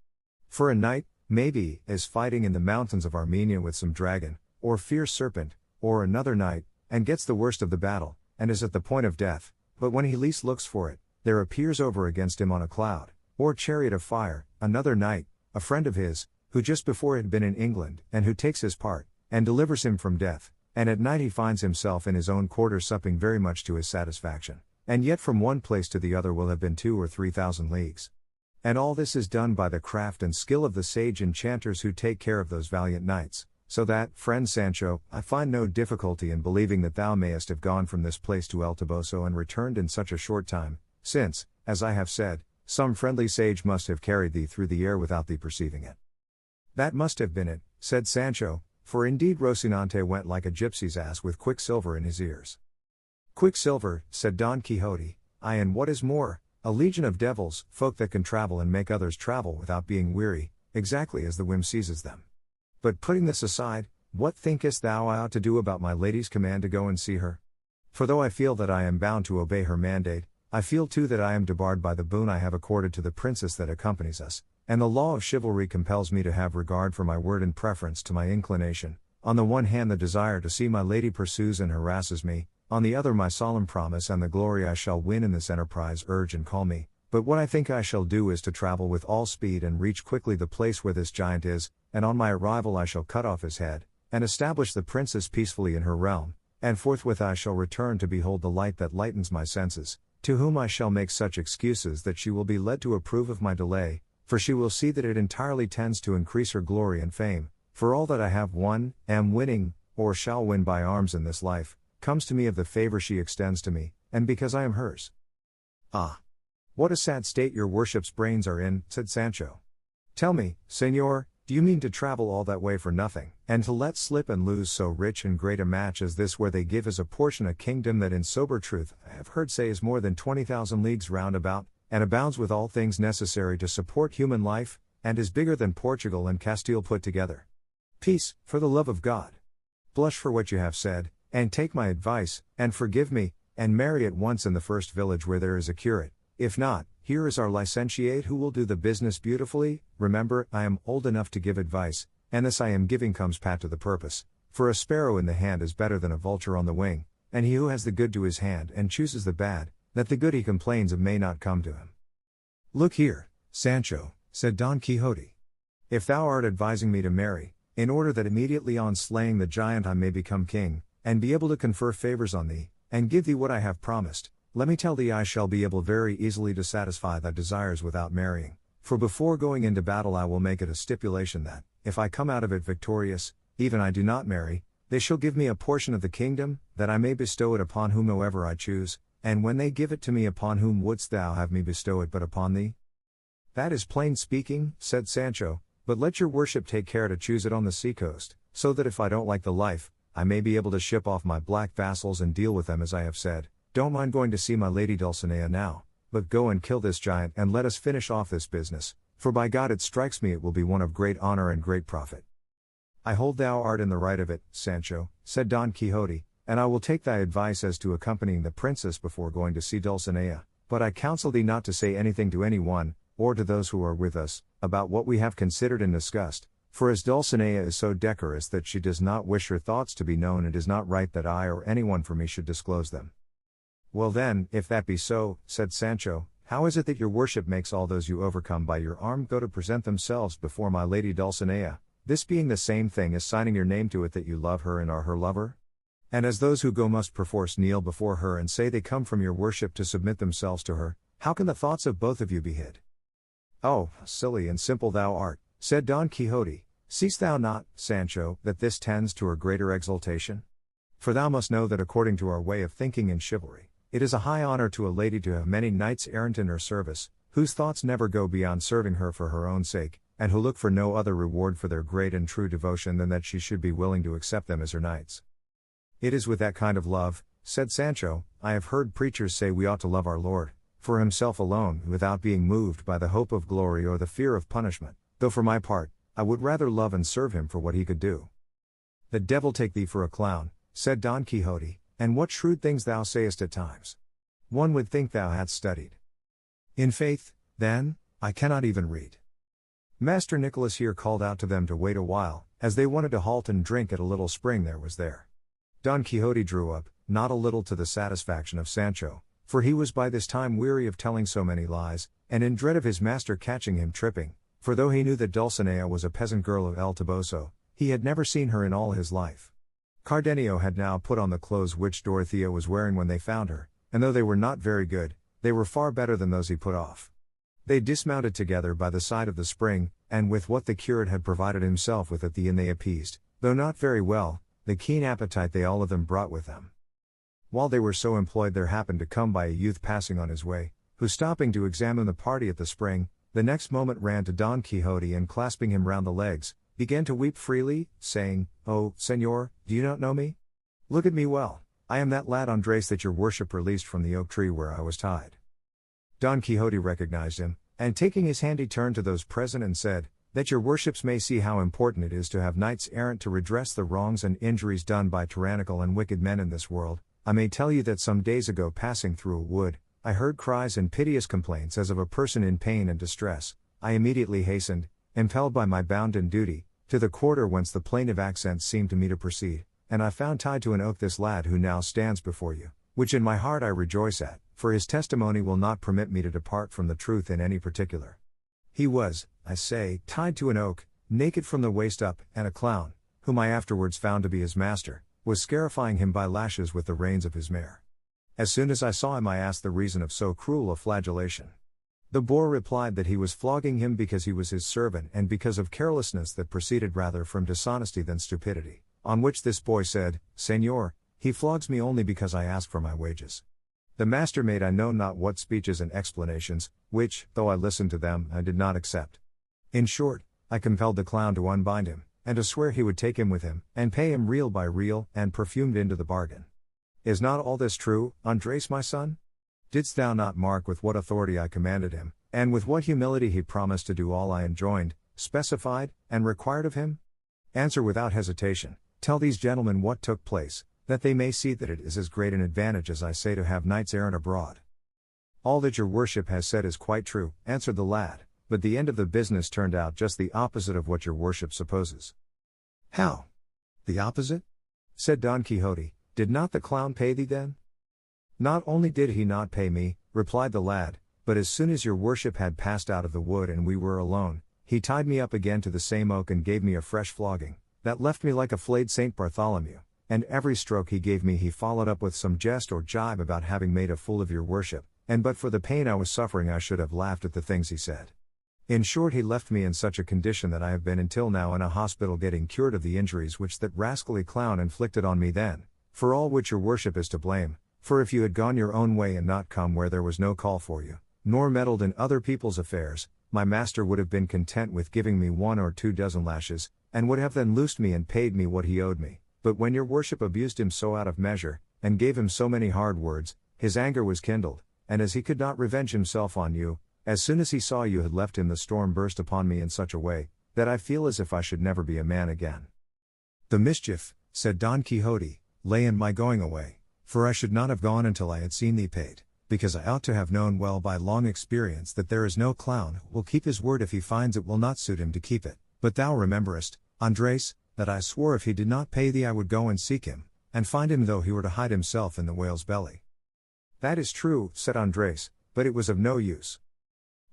For a knight, maybe, is fighting in the mountains of Armenia with some dragon, or fierce serpent, or another knight, and gets the worst of the battle, and is at the point of death, but when he least looks for it, there appears over against him on a cloud, or chariot of fire, another knight, a friend of his, who just before had been in England, and who takes his part, and delivers him from death, and at night he finds himself in his own quarter supping very much to his satisfaction, and yet from one place to the other will have been 2,000 or 3,000 leagues. And all this is done by the craft and skill of the sage enchanters who take care of those valiant knights, so that, friend Sancho, I find no difficulty in believing that thou mayest have gone from this place to El Toboso and returned in such a short time, since, as I have said, some friendly sage must have carried thee through the air without thee perceiving it. That must have been it, said Sancho, for indeed Rocinante went like a gypsy's ass with quicksilver in his ears. Quicksilver, said Don Quixote, aye, and what is more, a legion of devils, folk that can travel and make others travel without being weary, exactly as the whim seizes them. But putting this aside, what thinkest thou I ought to do about my lady's command to go and see her? For though I feel that I am bound to obey her mandate, I feel too that I am debarred by the boon I have accorded to the princess that accompanies us, and the law of chivalry compels me to have regard for my word in preference to my inclination. On the one hand the desire to see my lady pursues and harasses me, on the other my solemn promise and the glory I shall win in this enterprise urge and call me, but what I think I shall do is to travel with all speed and reach quickly the place where this giant is, and on my arrival I shall cut off his head, and establish the princess peacefully in her realm, and forthwith I shall return to behold the light that lightens my senses, to whom I shall make such excuses that she will be led to approve of my delay, for she will see that it entirely tends to increase her glory and fame, for all that I have won, am winning, or shall win by arms in this life, comes to me of the favor she extends to me, and because I am hers. Ah! What a sad state your worship's brains are in, said Sancho. Tell me, señor, do you mean to travel all that way for nothing, and to let slip and lose so rich and great a match as this where they give as a portion a kingdom that in sober truth I have heard say is more than 20,000 leagues round about, and abounds with all things necessary to support human life, and is bigger than Portugal and Castile put together? Peace, for the love of God. Blush for what you have said, and take my advice, and forgive me, and marry at once in the first village where there is a curate. If not, here is our licentiate who will do the business beautifully. Remember, I am old enough to give advice, and this I am giving comes pat to the purpose, for a sparrow in the hand is better than a vulture on the wing, and he who has the good to his hand and chooses the bad, that the good he complains of may not come to him. Look here, Sancho, said Don Quixote. If thou art advising me to marry, in order that immediately on slaying the giant I may become king, and be able to confer favors on thee, and give thee what I have promised, let me tell thee I shall be able very easily to satisfy thy desires without marrying, for before going into battle I will make it a stipulation that, if I come out of it victorious, even I do not marry, they shall give me a portion of the kingdom, that I may bestow it upon whomsoever I choose, And when they give it to me, upon whom wouldst thou have me bestow it but upon thee? That is plain speaking, said Sancho, but let your worship take care to choose it on the seacoast, so that if I don't like the life, I may be able to ship off my black vassals and deal with them as I have said. Don't mind going to see my lady Dulcinea now, but go and kill this giant and let us finish off this business, for by God it strikes me it will be one of great honor and great profit. I hold thou art in the right of it, Sancho, said Don Quixote, and I will take thy advice as to accompanying the princess before going to see Dulcinea, but I counsel thee not to say anything to any one, or to those who are with us, about what we have considered and discussed, for as Dulcinea is so decorous that she does not wish her thoughts to be known, it is not right that I or anyone for me should disclose them. Well then, if that be so, said Sancho, how is it that your worship makes all those you overcome by your arm go to present themselves before my lady Dulcinea, this being the same thing as signing your name to it that you love her and are her lover? And as those who go must perforce kneel before her and say they come from your worship to submit themselves to her, how can the thoughts of both of you be hid? Oh, silly and simple thou art, said Don Quixote, seest thou not, Sancho, that this tends to her greater exaltation? For thou must know that according to our way of thinking in chivalry, it is a high honor to a lady to have many knights errant in her service, whose thoughts never go beyond serving her for her own sake, and who look for no other reward for their great and true devotion than that she should be willing to accept them as her knights. It is with that kind of love, said Sancho, I have heard preachers say we ought to love our Lord, for himself alone, without being moved by the hope of glory or the fear of punishment, though for my part, I would rather love and serve him for what he could do. The devil take thee for a clown, said Don Quixote, and what shrewd things thou sayest at times. One would think thou hadst studied. In faith, then, I cannot even read. Master Nicholas here called out to them to wait a while, as they wanted to halt and drink at a little spring there was there. Don Quixote drew up, not a little to the satisfaction of Sancho, for he was by this time weary of telling so many lies, and in dread of his master catching him tripping, for though he knew that Dulcinea was a peasant girl of El Toboso, he had never seen her in all his life. Cardenio had now put on the clothes which Dorothea was wearing when they found her, and though they were not very good, they were far better than those he put off. They dismounted together by the side of the spring, and with what the curate had provided himself with at the inn they appeased, though not very well, the keen appetite they all of them brought with them. While they were so employed there happened to come by a youth passing on his way, who stopping to examine the party at the spring, the next moment ran to Don Quixote and clasping him round the legs, began to weep freely, saying, Oh, Señor, do you not know me? Look at me well, I am that lad Andres that your worship released from the oak tree where I was tied. Don Quixote recognized him, and taking his hand he turned to those present and said, That your worships may see how important it is to have knights errant to redress the wrongs and injuries done by tyrannical and wicked men in this world, I may tell you that some days ago passing through a wood, I heard cries and piteous complaints as of a person in pain and distress. I immediately hastened, impelled by my bounden duty, to the quarter whence the plaintive accents seemed to me to proceed, and I found tied to an oak this lad who now stands before you, which in my heart I rejoice at, for his testimony will not permit me to depart from the truth in any particular. He was, I say, tied to an oak, naked from the waist up, and a clown, whom I afterwards found to be his master, was scarifying him by lashes with the reins of his mare. As soon as I saw him I asked the reason of so cruel a flagellation. The boor replied that he was flogging him because he was his servant and because of carelessness that proceeded rather from dishonesty than stupidity, on which this boy said, Señor, he flogs me only because I ask for my wages. The master made I know not what speeches and explanations, which, though I listened to them, I did not accept. In short, I compelled the clown to unbind him, and to swear he would take him with him, and pay him real by real, and perfumed into the bargain. Is not all this true, Andres my son? Didst thou not mark with what authority I commanded him, and with what humility he promised to do all I enjoined, specified, and required of him? Answer without hesitation, tell these gentlemen what took place, that they may see that it is as great an advantage as I say to have knights errant abroad. All that your worship has said is quite true, answered the lad, but the end of the business turned out just the opposite of what your worship supposes. How? The opposite? Said Don Quixote, did not the clown pay thee then? Not only did he not pay me, replied the lad, but as soon as your worship had passed out of the wood and we were alone, he tied me up again to the same oak and gave me a fresh flogging, that left me like a flayed Saint Bartholomew, and every stroke he gave me he followed up with some jest or jibe about having made a fool of your worship, and but for the pain I was suffering I should have laughed at the things he said. In short he left me in such a condition that I have been until now in a hospital getting cured of the injuries which that rascally clown inflicted on me then, for all which your worship is to blame, for if you had gone your own way and not come where there was no call for you, nor meddled in other people's affairs, my master would have been content with giving me 1 or 2 dozen lashes, and would have then loosed me and paid me what he owed me. But when your worship abused him so out of measure, and gave him so many hard words, his anger was kindled, and as he could not revenge himself on you, as soon as he saw you had left him, the storm burst upon me in such a way, that I feel as if I should never be a man again. The mischief, said Don Quixote, lay in my going away, for I should not have gone until I had seen thee paid, because I ought to have known well by long experience that there is no clown who will keep his word if he finds it will not suit him to keep it. But thou rememberest, Andres, that I swore if he did not pay thee I would go and seek him, and find him though he were to hide himself in the whale's belly. That is true, said Andres, but it was of no use.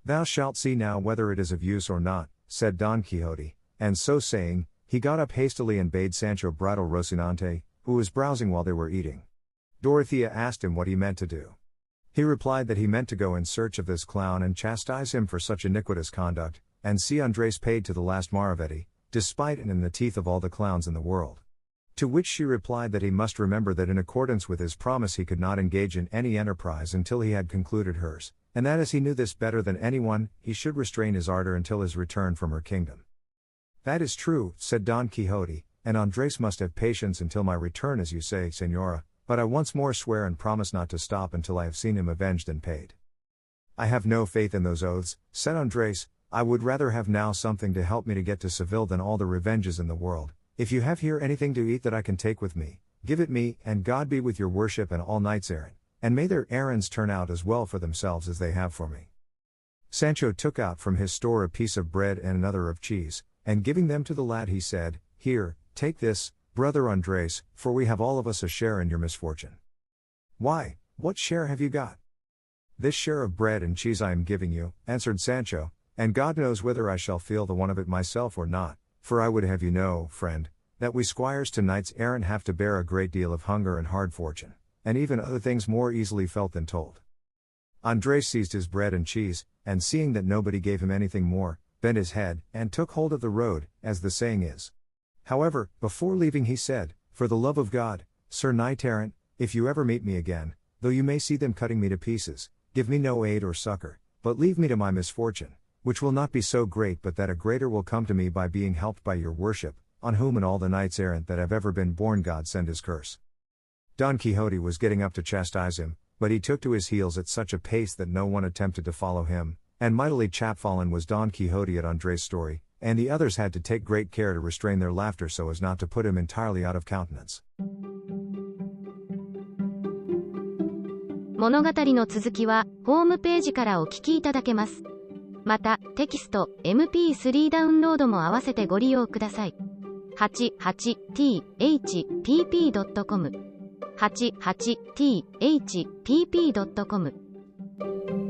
Thou shalt see now whether it is of use or not, said Don Quixote, and so saying, he got up hastily and bade Sancho bridle Rocinante, who was browsing while they were eating. Dorothea asked him what he meant to do. He replied that he meant to go in search of this clown and chastise him for such iniquitous conduct, and see Andres paid to the last maravedì, despite and in the teeth of all the clowns in the world. To which she replied that he must remember that in accordance with his promise he could not engage in any enterprise until he had concluded hers, and that as he knew this better than anyone, he should restrain his ardor until his return from her kingdom. That is true, said Don Quixote, and Andres must have patience until my return as you say, Señora, but I once more swear and promise not to stop until I have seen him avenged and paid. I have no faith in those oaths, said Andres. I would rather have now something to help me to get to Seville than all the revenges in the world. If you have here anything to eat that I can take with me, give it me, and God be with your worship and all knights errant, and may their errands turn out as well for themselves as they have for me. Sancho took out from his store a piece of bread and another of cheese, and giving them to the lad he said, Here, take this, brother Andres, for we have all of us a share in your misfortune. Why, what share have you got? This share of bread and cheese I am giving you, answered Sancho, and God knows whether I shall feel the want of it myself or not, for I would have you know, friend, that we squires to knights errant have to bear a great deal of hunger and hard fortune, and even other things more easily felt than told. Andres seized his bread and cheese, and seeing that nobody gave him anything more, bent his head, and took hold of the road, as the saying is. However, before leaving he said, For the love of God, Sir Knight errant, if you ever meet me again, though you may see them cutting me to pieces, give me no aid or succor, but leave me to my misfortune, which will not be so great but that a greater will come to me by being helped by your worship, on whom and all the knights errant that have ever been born God send his curse. Don Quixote was getting up to chastise him, but he took to his heels at such a pace that no one attempted to follow him, and mightily chapfallen was Don Quixote at Andres' story, and the others had to take great care to restrain their laughter so as not to put him entirely out of countenance. 物語の続きは、ホームページからお聞きいただけます。また、テキスト、MP3 ダウンロードも合わせてご利用ください。88thpp.com 88thpp.com